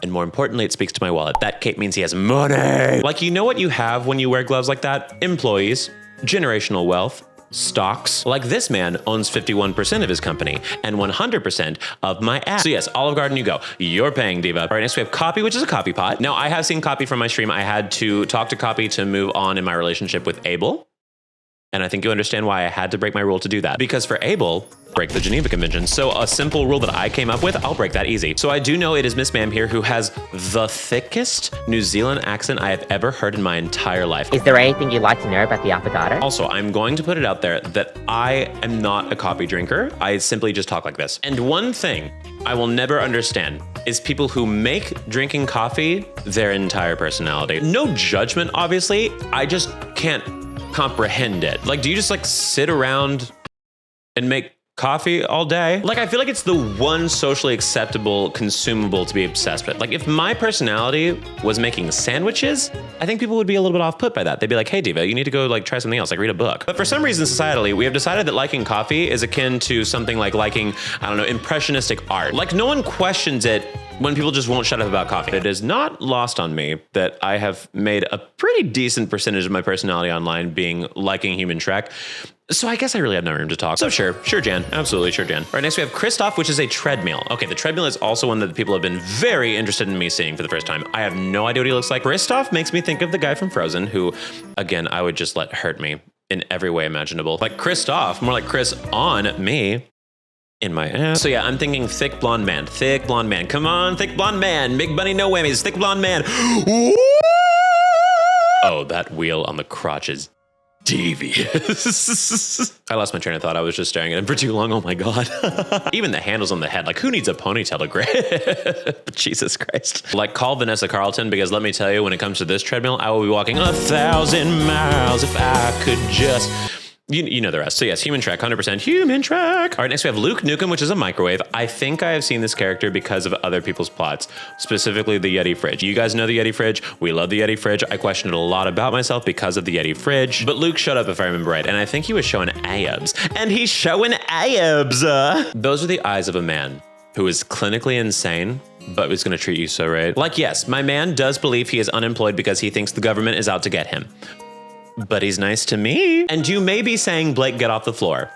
And more importantly, it speaks to my wallet. That cape means he has money. Like, you know what you have when you wear gloves like that? Employees, generational wealth, stocks. Like this man owns 51% of his company and 100% of my ass. So yes, Olive Garden, you go. You're paying, Diva. All right, next we have Copy, which is a coffee pot. Now, I have seen Copy from my stream. I had to talk to Copy to move on in my relationship with Abel. And I think you understand why I had to break my rule to do that. Because for Abel, break the Geneva Convention. So a simple rule that I came up with, I'll break that easy. So I do know it is Miss Ma'am here who has the thickest New Zealand accent I have ever heard in my entire life. Is there anything you'd like to know about the avocado? Also, I'm going to put it out there that I am not a coffee drinker. I simply just talk like this. And one thing I will never understand is people who make drinking coffee their entire personality. No judgment, obviously. I just can't comprehend it. Like, do you just like sit around and make coffee all day? Like, I feel like it's the one socially acceptable consumable to be obsessed with. Like, if my personality was making sandwiches, I think people would be a little bit off put by that. They'd be like, hey Diva, you need to go like try something else, like read a book. But for some reason societally, we have decided that liking coffee is akin to something like liking, I don't know, impressionistic art. Like no one questions it when people just won't shut up about coffee. It is not lost on me that I have made a pretty decent percentage of my personality online being liking human Shrek. So I guess I really have no room to talk. So sure, Jan, absolutely sure, Jan. All right, next we have Christoph, which is a treadmill. Okay, the treadmill is also one that people have been very interested in me seeing for the first time. I have no idea what he looks like. Christoph makes me think of the guy from Frozen who, again, I would just let hurt me in every way imaginable. Like Christoph, more like Chris on me. In my ass. So yeah, I'm thinking thick blonde man. Thick blonde man. Come on, thick blonde man. Big bunny, no whammies. Thick blonde man. Oh, that wheel on the crotch is devious. I lost my train of thought. I was just staring at him for too long. Oh my God. Even the handles on the head. Like, who needs a ponytail to grip? Jesus Christ. Like, call Vanessa Carlton, because let me tell you, when it comes to this treadmill, I will be walking 1,000 miles if I could just... You know the rest. So yes, Human Trek, 100% Human Trek. All right, next we have Luke Nukem, which is a microwave. I think I have seen this character because of other people's plots, specifically the Yeti fridge. You guys know the Yeti fridge. We love the Yeti fridge. I questioned it a lot about myself because of the Yeti fridge. But Luke showed up, if I remember right, and I think he was showing abs. And he's showing abs. Those are the eyes of a man who is clinically insane, but was gonna treat you so right. Like, yes, my man does believe he is unemployed because he thinks the government is out to get him. But he's nice to me. And you may be saying, Blake, get off the floor.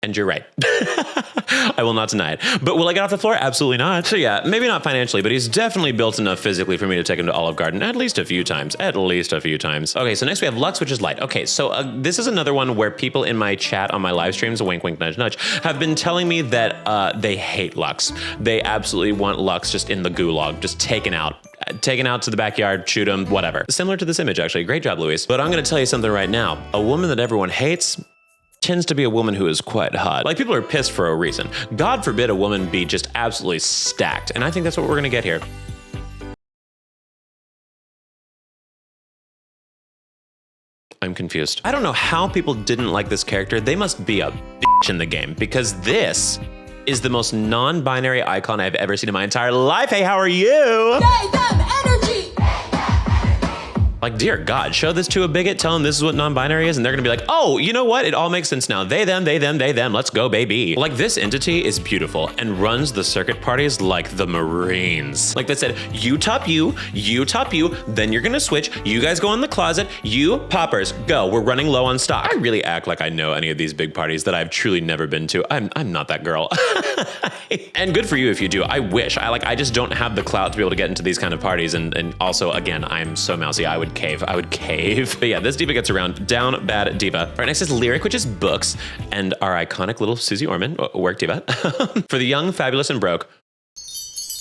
And you're right. I will not deny it. But will I get off the floor? Absolutely not. So yeah, maybe not financially, but he's definitely built enough physically for me to take him to Olive Garden at least a few times. At least a few times. Okay, so next we have Lux, which is light. Okay, so this is another one where people in my chat on my live streams, wink, wink, nudge, nudge, have been telling me that they hate Lux. They absolutely want Lux just in the gulag, just taken out. Taken out to the backyard, shoot him, whatever. Similar to this image, actually. Great job, Luis. But I'm gonna tell you something right now. A woman that everyone hates tends to be a woman who is quite hot. Like, people are pissed for a reason. God forbid a woman be just absolutely stacked. And I think that's what we're gonna get here. I'm confused. I don't know how people didn't like this character. They must be a bitch in the game, because this is the most non-binary icon I've ever seen in my entire life. Hey, how are you? Gave them energy! Like, dear God, show this to a bigot, tell them this is what non-binary is, and they're gonna be like, oh, you know what? It all makes sense now. They, them, let's go, baby. Like, this entity is beautiful and runs the circuit parties like the Marines. Like, they said, you top you, then you're gonna switch, you guys go in the closet, you poppers, go, we're running low on stock. I really act like I know any of these big parties that I've truly never been to. I'm not that girl. And good for you if you do. I wish. I just don't have the clout to be able to get into these kind of parties, and also, again, I'm so mousy, I would cave. But yeah, this diva gets around. Down bad diva. All right, next is Lyric, which is books, and our iconic little Susie Orman, work diva. For the young, fabulous, and broke.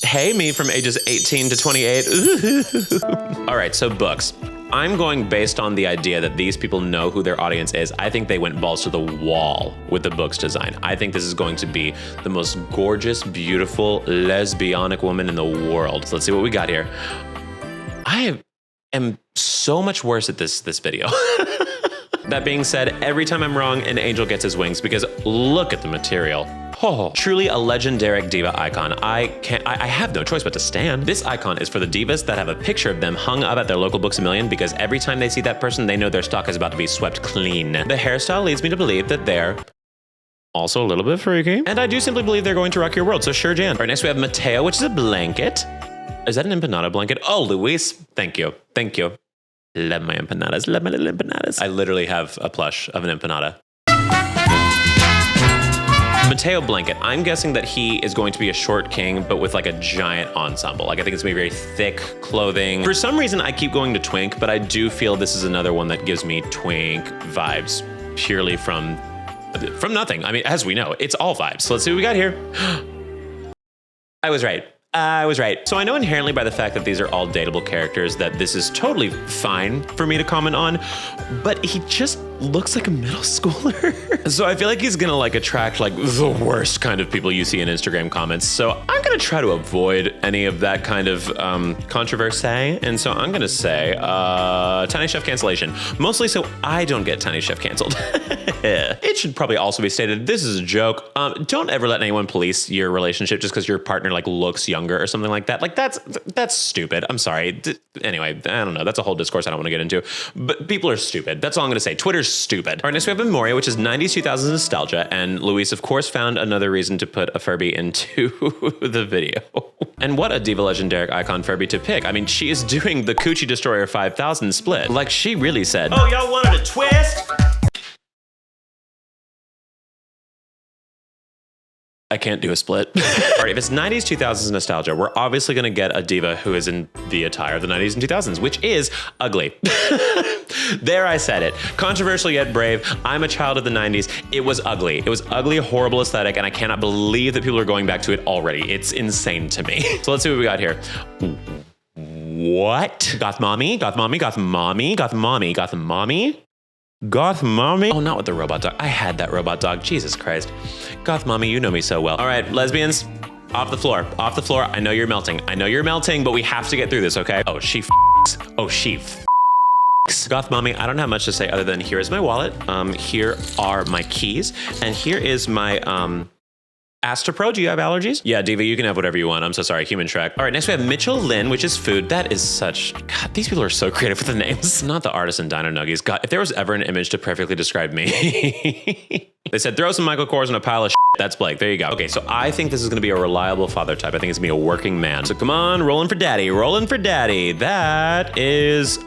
Hey, me from ages 18 to 28. All right, so books. I'm going based on the idea that these people know who their audience is. I think they went balls to the wall with the book's design. I think this is going to be the most gorgeous, beautiful, lesbianic woman in the world. So let's see what we got here. I am so much worse at this video. That being said, every time I'm wrong, an angel gets his wings, because look at the material. Oh, truly a legendary diva icon. I have no choice but to stand. This icon is for the divas that have a picture of them hung up at their local Books A Million, because every time they see that person, they know their stock is about to be swept clean. The hairstyle leads me to believe that they're also a little bit freaky. And I do simply believe they're going to rock your world, so sure, Jan. All right, next we have Mateo, which is a blanket. Is that an empanada blanket? Oh, Luis, thank you. Thank you. Love my empanadas, love my little empanadas. I literally have a plush of an empanada. Mateo blanket. I'm guessing that he is going to be a short king, but with like a giant ensemble. Like, I think it's gonna be very thick clothing. For some reason, I keep going to twink, but I do feel this is another one that gives me twink vibes purely from nothing. I mean, as we know, it's all vibes. So let's see what we got here. I was right. I was right. So I know inherently by the fact that these are all dateable characters that this is totally fine for me to comment on, but he just looks like a middle schooler. So I feel like he's gonna like attract like the worst kind of people you see in Instagram comments. So I'm gonna try to avoid any of that kind of controversy. And so I'm gonna say Tiny Chef cancellation, mostly so I don't get Tiny Chef canceled. It should probably also be stated, this is a joke. Don't ever let anyone police your relationship just because your partner like looks younger or something like that. Like that's stupid. I'm sorry. Anyway, I don't know. That's a whole discourse I don't want to get into, but people are stupid. That's all I'm gonna say. Twitter's stupid. All right, next we have Memoria, which is 90s, 2000s nostalgia. And Luis, of course, found another reason to put a Furby into the video. And what a diva legendary icon Furby to pick. I mean, she is doing the Coochie Destroyer 5000 split. Like, she really said, oh, y'all wanted a twist? I can't do a split. All right, if it's 90s, 2000s nostalgia, we're obviously gonna get a diva who is in the attire of the 90s and 2000s, which is ugly. There, I said it. Controversial yet brave. I'm a child of the 90s. It was ugly. It was ugly, horrible aesthetic, and I cannot believe that people are going back to it already. It's insane to me. So let's see what we got here. What? Goth mommy? Goth mommy? Goth mommy? Goth mommy? Goth mommy? Goth mommy? Oh, not with the robot dog. I had that robot dog. Jesus Christ. Goth mommy, you know me so well. All right, lesbians, off the floor. Off the floor. I know you're melting. I know you're melting, but we have to get through this, okay? Oh, she f***s. Oh, she f***s. Goth mommy, I don't have much to say other than here is my wallet. Here are my keys. And here is my, Astropro, do you have allergies? Yeah, Diva, you can have whatever you want. I'm so sorry, Human Shrek. All right, next we have Mitchell Lynn, which is food. That is such, God, these people are so creative with the names. Not the artisan Dino Nuggies. God, if there was ever an image to perfectly describe me. They said, throw some Michael Kors in a pile of shit. That's Blake, there you go. Okay, so I think this is gonna be a reliable father type. I think it's gonna be a working man. So come on, rolling for daddy, rolling for daddy. That is,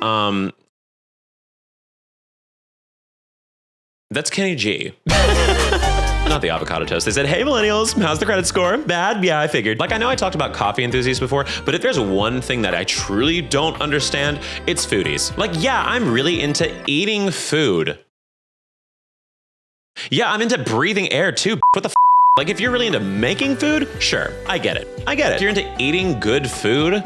that's Kenny G. Not the avocado toast. They said, hey millennials, how's the credit score? Bad? Yeah, I figured. Like, I know I talked about coffee enthusiasts before, but if there's one thing that I truly don't understand, it's foodies. Like, yeah, I'm really into eating food. Yeah, I'm into breathing air too. What the f? Like, if you're really into making food, sure, I get it. I get it. If you're into eating good food,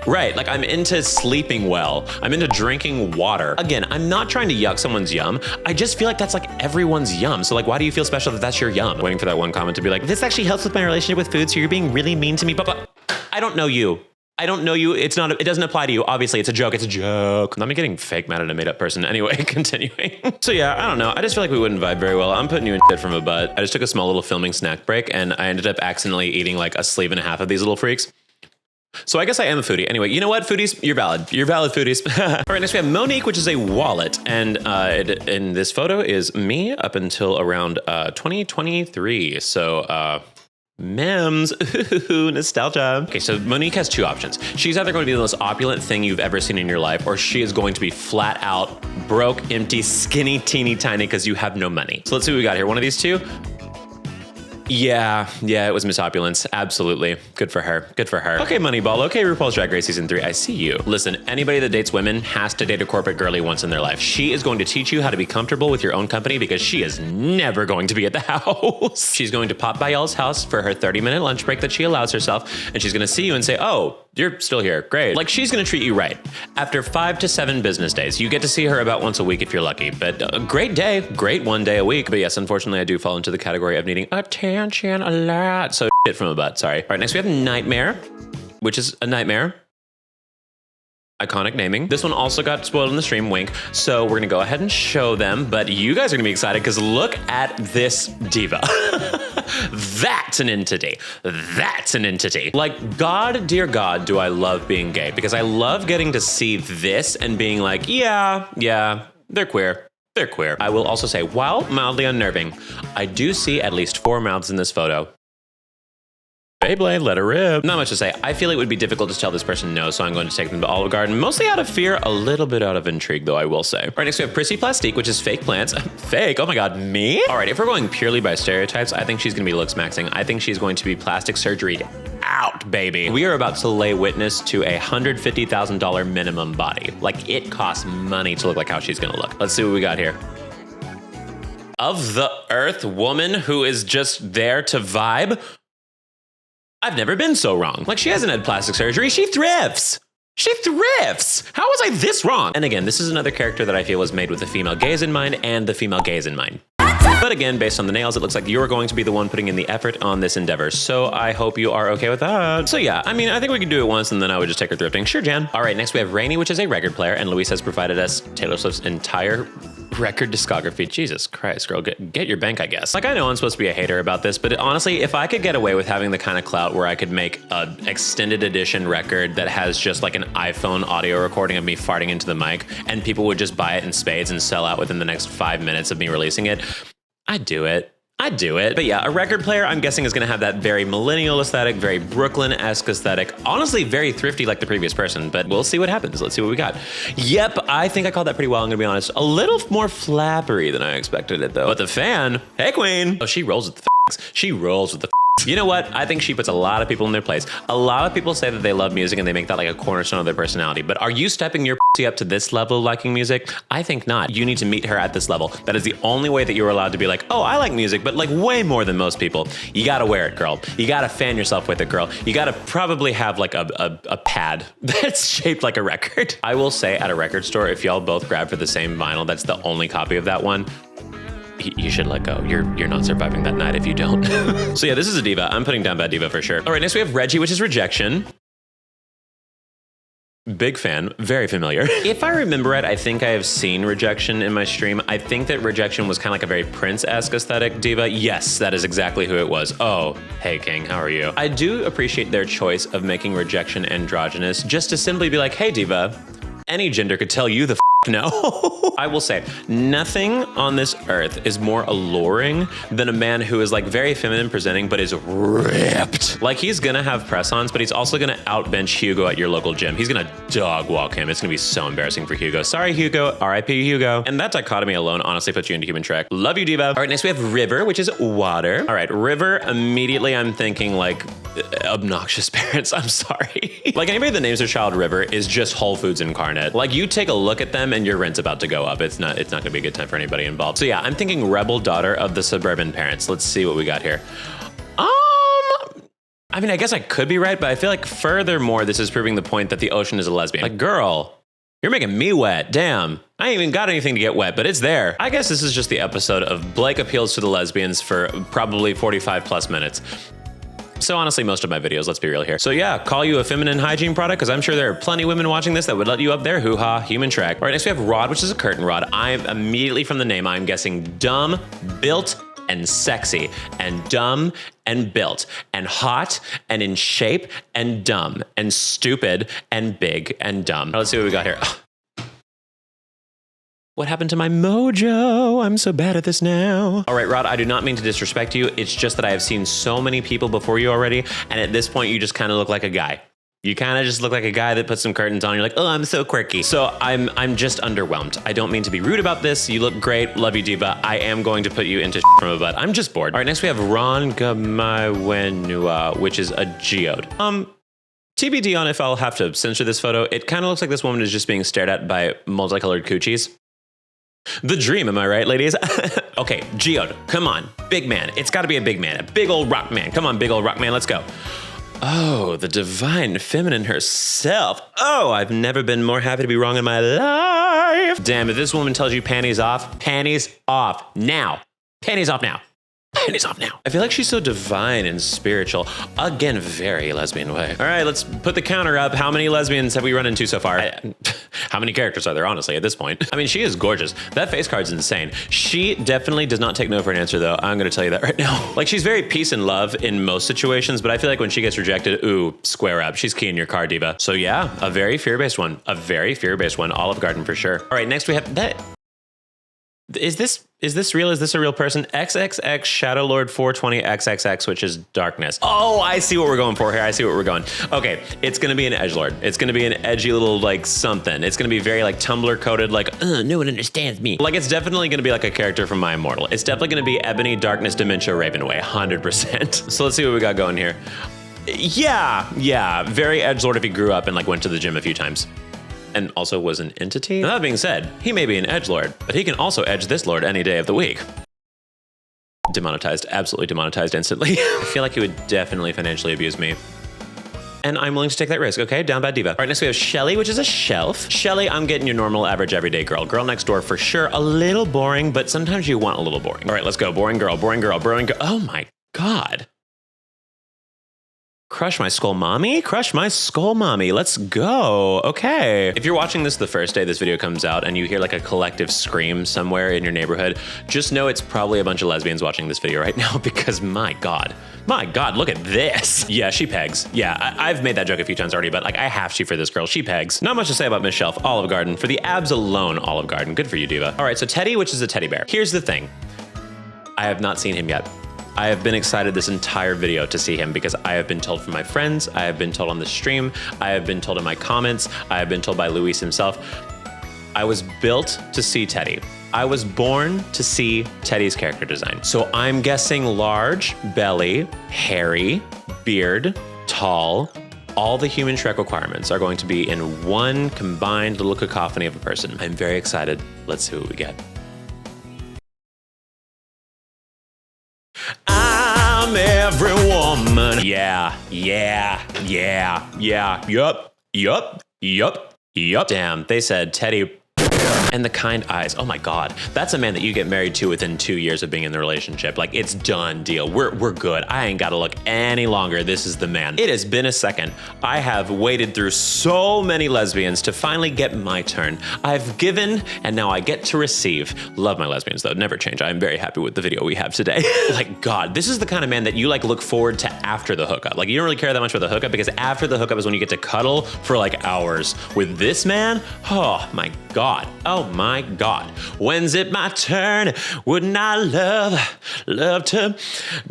right, like I'm into sleeping well. I'm into drinking water. Again, I'm not trying to yuck someone's yum. I just feel like that's like everyone's yum. So like, why do you feel special that that's your yum? Waiting for that one comment to be like, this actually helps with my relationship with food, so you're being really mean to me. But I don't know you. I don't know you. It doesn't apply to you. Obviously, it's a joke. It's a joke. Not me getting fake mad at a made up person. Anyway, continuing. So yeah, I don't know. I just feel like we wouldn't vibe very well. I'm putting you in shit from a butt. I just took a small little filming snack break and I ended up accidentally eating like a sleeve and a half of these little freaks. So I guess I am a foodie. Anyway, you know what, foodies? You're valid. You're valid, foodies. All right, next we have Monique, which is a wallet. And in this photo is me up until around 2023. So memes, ooh, nostalgia. Okay, so Monique has two options. She's either going to be the most opulent thing you've ever seen in your life, or she is going to be flat out broke, empty, skinny, teeny tiny because you have no money. So let's see what we got here. One of these two. Yeah, it was Miss Opulence. Absolutely. Good for her. Good for her. Okay, Moneyball. Okay, RuPaul's Drag Race Season 3. I see you. Listen, anybody that dates women has to date a corporate girly once in their life. She is going to teach you how to be comfortable with your own company because she is never going to be at the house. She's going to pop by y'all's house for her 30-minute lunch break that she allows herself, and she's going to see you and say, oh, you're still here. Great. Like, she's going to treat you right. After 5 to 7 business days, you get to see her about once a week if you're lucky. But a great day. Great one day a week. But yes, unfortunately, I do fall into the category of needing attention a lot. So shit from a butt. Sorry. All right, next we have Nightmare, which is a nightmare. Iconic naming. This one also got spoiled in the stream, wink. So we're gonna go ahead and show them, but you guys are gonna be excited because look at this diva. That's an entity. That's an entity. Like, God, dear God, do I love being gay, because I love getting to see this and being like, yeah, they're queer. They're queer. I will also say, while mildly unnerving, I do see at least 4 mouths in this photo. Beyblade, let her rip. Not much to say. I feel it would be difficult to tell this person no, so I'm going to take them to Olive Garden, mostly out of fear, a little bit out of intrigue, though, I will say. All right, next we have Prissy Plastique, which is fake plants. Fake? Oh my God, me? All right, if we're going purely by stereotypes, I think she's gonna be looks maxing. I think she's going to be plastic surgeried out, baby. We are about to lay witness to a $150,000 minimum body. Like, it costs money to look like how she's gonna look. Let's see what we got here. Of the Earth woman who is just there to vibe. I've never been so wrong. Like, she hasn't had plastic surgery. She thrifts. She thrifts. How was I this wrong? And again, this is another character that I feel was made with the female gaze in mind and the female gaze in mind. But again, based on the nails, it looks like you're going to be the one putting in the effort on this endeavor. So I hope you are okay with that. So yeah, I mean, I think we could do it once and then I would just take her thrifting. Sure, Jan. All right, next we have Rainy, which is a record player, and Luis has provided us Taylor Swift's entire record discography. Jesus Christ, girl, get your bank, I guess. Like, I know I'm supposed to be a hater about this, but honestly, if I could get away with having the kind of clout where I could make an extended edition record that has just like an iPhone audio recording of me farting into the mic, and people would just buy it in spades and sell out within the next 5 minutes of me releasing it, I'd do it. I'd do it. But yeah, a record player, I'm guessing, is gonna have that very millennial aesthetic, very Brooklyn-esque aesthetic. Honestly, very thrifty like the previous person, but we'll see what happens. Let's see what we got. Yep, I think I called that pretty well, I'm gonna be honest. A little more flappery than I expected it, though. But the fan, hey, queen. Oh, she rolls with the f***s. She rolls with the f***s. You know what? I think she puts a lot of people in their place. A lot of people say that they love music and they make that like a cornerstone of their personality. But are you stepping your pussy up to this level of liking music? I think not. You need to meet her at this level. That is the only way that you're allowed to be like, oh, I like music, but like way more than most people. You gotta wear it, girl. You gotta fan yourself with it, girl. You gotta probably have like a pad that's shaped like a record. I will say at a record store, if y'all both grab for the same vinyl, that's the only copy of that one, you should let go. You're not surviving that night if you don't. So yeah, this is a diva. I'm putting down bad diva for sure. All right, next we have Reggie, which is rejection. Big fan, very familiar. If I remember right, I think I have seen Rejection in my stream. I think that Rejection was kind of like a very Prince-esque aesthetic diva. Yes, that is exactly who it was. Oh, hey King, how are you? I do appreciate their choice of making Rejection androgynous, just to simply be like, hey diva, any gender could tell you the no. I will say, nothing on this earth is more alluring than a man who is like very feminine presenting, but is ripped. Like he's gonna have press-ons, but he's also gonna outbench Hugo at your local gym. He's gonna dog walk him. It's gonna be so embarrassing for Hugo. Sorry, Hugo. R.I.P. Hugo. And that dichotomy alone honestly puts you into human track. Love you, diva. All right, next we have River, which is water. All right, River, immediately I'm thinking like obnoxious parents. I'm sorry. Like anybody that names their child River is just Whole Foods incarnate. Like you take a look at them and your rent's about to go up. It's not gonna be a good time for anybody involved. So yeah, I'm thinking rebel daughter of the suburban parents. Let's see what we got here. I mean, I guess I could be right, but I feel like furthermore, this is proving the point that the ocean is a lesbian. Like, girl, you're making me wet. Damn. I ain't even got anything to get wet, but it's there. I guess this is just the episode of Blake appeals to the lesbians for probably 45 plus minutes. So honestly, most of my videos, let's be real here. So yeah, call you a feminine hygiene product, because I'm sure there are plenty of women watching this that would let you up there. Hoo-ha, human track. All right, next we have Rod, which is a curtain rod. I'm immediately from the name, I'm guessing dumb, built, and sexy, and dumb, and built, and hot, and in shape, and dumb, and stupid, and big, and dumb. Let's see what we got here. What happened to my mojo? I'm so bad at this now. All right, Rod, I do not mean to disrespect you. It's just that I have seen so many people before you already, and at this point, you just kind of look like a guy. You kind of just look like a guy that puts some curtains on. You're like, oh, I'm so quirky. So I'm just underwhelmed. I don't mean to be rude about this. You look great. Love you, diva. I am going to put you into from a butt. I'm just bored. All right, next we have Ron Gamaiwenua, which is a geode. TBD on if I'll have to censor this photo. It kind of looks like this woman is just being stared at by multicolored coochies. The dream, am I right, ladies? Okay, geode, come on, big man. It's gotta be a big man, a big old rock man. Come on, big old rock man, let's go. Oh, the divine feminine herself. Oh, I've never been more happy to be wrong in my life. Damn, if this woman tells you panties off now. Panties off now. Panties off now. I feel like she's so divine and spiritual. Again, very lesbian way. All right, let's put the counter up. How many lesbians have we run into so far? How many characters are there, honestly, at this point? I mean, she is gorgeous. That face card's insane. She definitely does not take no for an answer, though. I'm gonna tell you that right now. Like, she's very peace and love in most situations, but I feel like when she gets rejected, ooh, square up. She's key in your car, diva. So yeah, a very fear-based one. A very fear-based one. Olive Garden for sure. All right, next we have that. Is this real? Is this a real person? XXX Shadow Lord 420 XXX, which is darkness. Oh, I see what we're going for here. I see what we're going. Okay, it's gonna be an edgelord. It's gonna be an edgy little like something. It's gonna be very like Tumblr coded, like no one understands me. Like it's definitely gonna be like a character from My Immortal. It's definitely gonna be Ebony, Darkness, Dementia, Ravenway, 100%. So let's see what we got going here. Yeah, very edgelord if he grew up and like went to the gym a few times. And also was an entity. Now, that being said, he may be an edgelord, but he can also edge this lord any day of the week. Demonetized, absolutely demonetized instantly. I feel like he would definitely financially abuse me. And I'm willing to take that risk, okay? Down bad diva. All right, next we have Shelly, which is a shelf. Shelly, I'm getting your normal, average, everyday girl. Girl next door for sure. A little boring, but sometimes you want a little boring. All right, let's go. Boring girl, boring girl, boring girl. Oh my God. Crush my skull mommy? Crush my skull mommy. Let's go. Okay. If you're watching this the first day this video comes out and you hear like a collective scream somewhere in your neighborhood, just know it's probably a bunch of lesbians watching this video right now because my God, look at this. Yeah, she pegs. Yeah, I've made that joke a few times already, but like I have to for this girl. She pegs. Not much to say about Miss Shelf. Olive Garden. For the abs alone, Olive Garden. Good for you, diva. All right, so Teddy, which is a teddy bear. Here's the thing. I have not seen him yet. I have been excited this entire video to see him because I have been told from my friends, I have been told on the stream, I have been told in my comments, I have been told by Luis himself. I was built to see Teddy. I was born to see Teddy's character design. So I'm guessing large, belly, hairy, beard, tall. All the human Shrek requirements are going to be in one combined little cacophony of a person. I'm very excited. Let's see what we get. I'm every woman. Yeah. Yup. Damn, they said Teddy. And the kind eyes. Oh my God. That's a man that you get married to within 2 years of being in the relationship. Like, it's done deal. We're good. I ain't got to look any longer. This is the man. It has been a second. I have waded through so many lesbians to finally get my turn. I've given and now I get to receive. Love my lesbians though. Never change. I'm very happy with the video we have today. Like, God, this is the kind of man that you like look forward to after the hookup. Like, you don't really care that much about the hookup because after the hookup is when you get to cuddle for like hours. With this man, oh my God. Oh my God. When's it my turn? Wouldn't I love to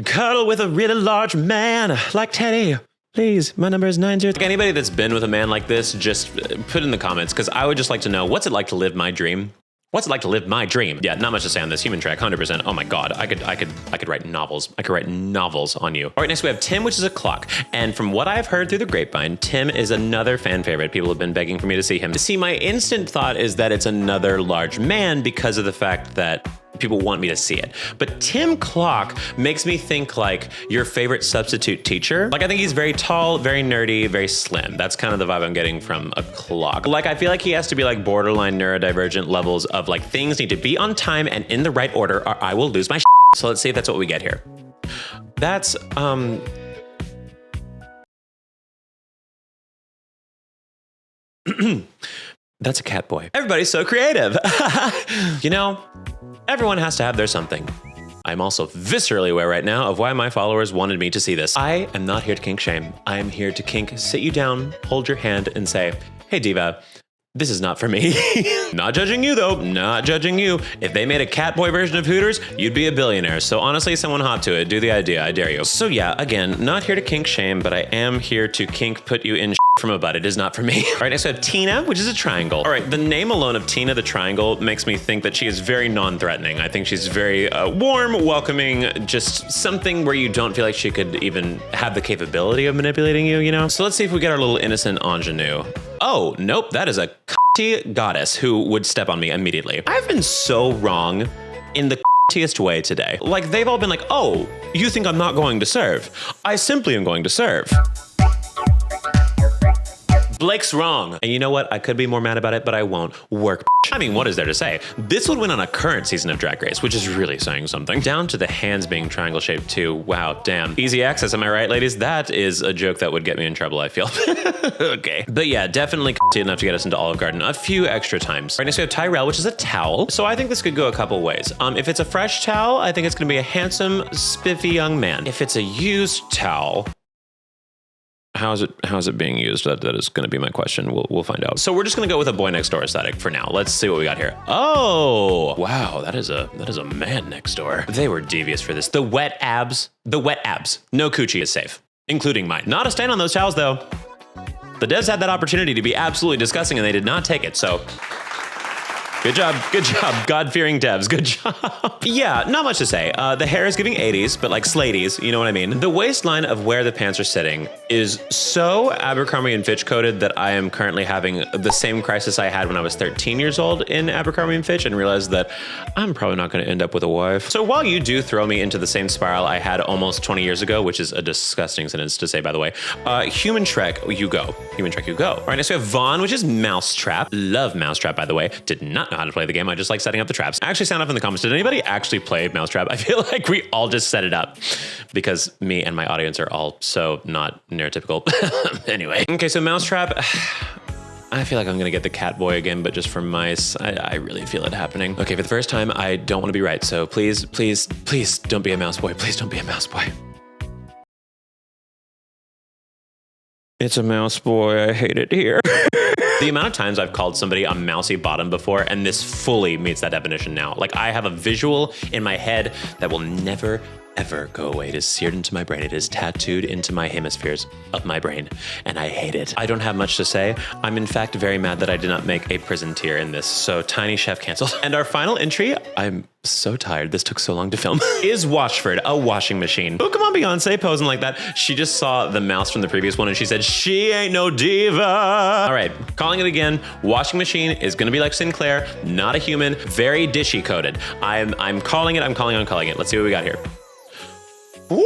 cuddle with a really large man like Teddy? Please, my number is 90. Like, anybody that's been with a man like this, just put in the comments, because I would just like to know, what's it like to live my dream? What's it like to live my dream? Yeah, not much to say on this. Human Shrek, 100%. Oh my God, I could write novels. I could write novels on you. All right, next we have Tim, which is a clock. And from what I've heard through the grapevine, Tim is another fan favorite. People have been begging for me to see him. See, my instant thought is that it's another large man because of the fact that people want me to see it. But Tim Clock makes me think like your favorite substitute teacher. Like, I think he's very tall, very nerdy, very slim. That's kind of the vibe I'm getting from a clock. Like, I feel like he has to be like borderline neurodivergent levels of like things need to be on time and in the right order or I will lose my shit. So let's see if that's what we get here. That's, that's a cat boy. Everybody's so creative. You know, everyone has to have their something. I'm also viscerally aware right now of why my followers wanted me to see this. I am not here to kink shame. I am here to kink sit you down, hold your hand, and say, hey, diva, this is not for me. Not judging you though, not judging you. If they made a catboy version of Hooters, you'd be a billionaire. So honestly, someone hop to it, do the idea, I dare you. So yeah, again, not here to kink shame, but I am here to kink put you in from a butt. It is not for me. All right, next we have Tina, which is a triangle. All right, the name alone of Tina the triangle makes me think that she is very non-threatening. I think she's very warm, welcoming, just something where you don't feel like she could even have the capability of manipulating you, you know? So let's see if we get our little innocent ingenue. Oh, nope, that is a goddess who would step on me immediately. I've been so wrong in the way today. Like, they've all been like, oh, you think I'm not going to serve? I simply am going to serve. Blake's wrong. And you know what? I could be more mad about it, but I won't. Work. I mean, what is there to say? This would win on a current season of Drag Race, which is really saying something. Down to the hands being triangle shaped too. Wow, damn. Easy access, am I right, ladies? That is a joke that would get me in trouble, I feel. Okay. But yeah, definitely enough to get us into Olive Garden a few extra times. Right, next we have Tyrell, which is a towel. So I think this could go a couple ways. If it's a fresh towel, I think it's gonna be a handsome, spiffy young man. If it's a used towel, how is it being used? That is going to be my question. We'll find out. So we're just going to go with a boy next door aesthetic for now. Let's see what we got here. Oh, wow. That is a man next door. They were devious for this. The wet abs. No coochie is safe, including mine. Not a stain on those towels though. The devs had that opportunity to be absolutely disgusting and they did not take it. So good job, God-fearing devs, good job. Yeah, not much to say. The hair is giving 80s, but like Sladies, you know what I mean? The waistline of where the pants are sitting is so Abercrombie & Fitch coded that I am currently having the same crisis I had when I was 13 years old in Abercrombie & Fitch and realized that I'm probably not gonna end up with a wife. So while you do throw me into the same spiral I had almost 20 years ago, which is a disgusting sentence to say, by the way, Human Shrek, you go. Human Shrek, you go. All right, next we have Vaughn, which is Mousetrap. Love Mousetrap, by the way. Did not know how to play the game. I just like setting up the traps. Actually, sound off in the comments. Did anybody actually play Mousetrap? I feel like we all just set it up because me and my audience are all so not neurotypical. Anyway. Okay, so Mousetrap. I feel like I'm gonna get the cat boy again, but just for mice. I really feel it happening. Okay, for the first time, I don't want to be right. So please, please, please don't be a mouse boy. Please don't be a mouse boy. It's a mouse boy. I hate it here. The amount of times I've called somebody a mousy bottom before, and this fully meets that definition now. Like, I have a visual in my head that will never, ever go away. It is seared into my brain. It is tattooed into my hemispheres of my brain, and I hate it. I don't have much to say. I'm in fact very mad that I did not make a prison tier in this, so Tiny Chef canceled. And our final entry, I'm so tired. This took so long to film. Is Washford, a washing machine. Oh, come on, Beyonce, posing like that. She just saw the mouse from the previous one and she said, she ain't no diva. All right, calling it again. Washing machine is gonna be like Sinclair, not a human, very dishy coded. I'm calling it, I'm calling it. Let's see what we got here. Woo!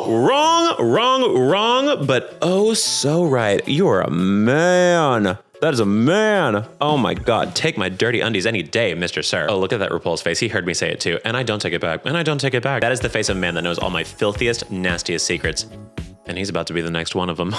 Wrong, but oh so right. You are a man. That is a man. Oh my God, take my dirty undies any day, Mr. Sir. Oh, look at that RuPaul's face. He heard me say it too. And I don't take it back. That is the face of a man that knows all my filthiest, nastiest secrets. And he's about to be the next one of them.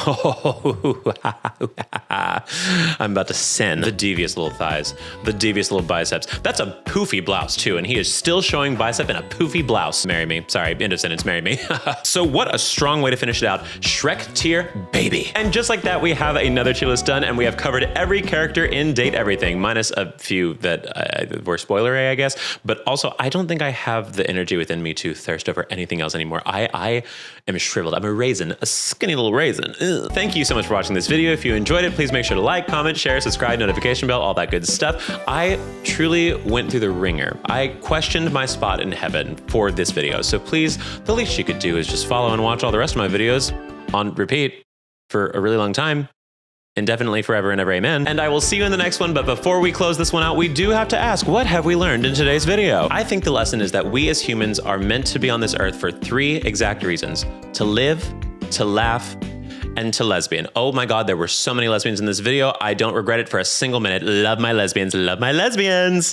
I'm about to send the devious little thighs, the devious little biceps. That's a poofy blouse too, and he is still showing bicep in a poofy blouse. Marry me. Sorry, end of sentence, marry me. So what a strong way to finish it out. Shrek tier, baby. And just like that, we have another tier list done, and we have covered every character in Date Everything, minus a few that were spoilery, I guess. But also, I don't think I have the energy within me to thirst over anything else anymore. I am shriveled. I'm a raisin. A skinny little raisin. Ugh. Thank you so much for watching this video. If you enjoyed it, please make sure to like, comment, share, subscribe, notification bell, all that good stuff. I truly went through the ringer. I questioned my spot in heaven for this video. So please, the least you could do is just follow and watch all the rest of my videos on repeat for a really long time. Indefinitely, forever and ever, amen. And I will see you in the next one, but before we close this one out, we do have to ask, what have we learned in today's video? I think the lesson is that we as humans are meant to be on this earth for 3 exact reasons: to live, to laugh, and to lesbian. Oh my God, there were so many lesbians in this video. I don't regret it for a single minute. Love my lesbians, love my lesbians.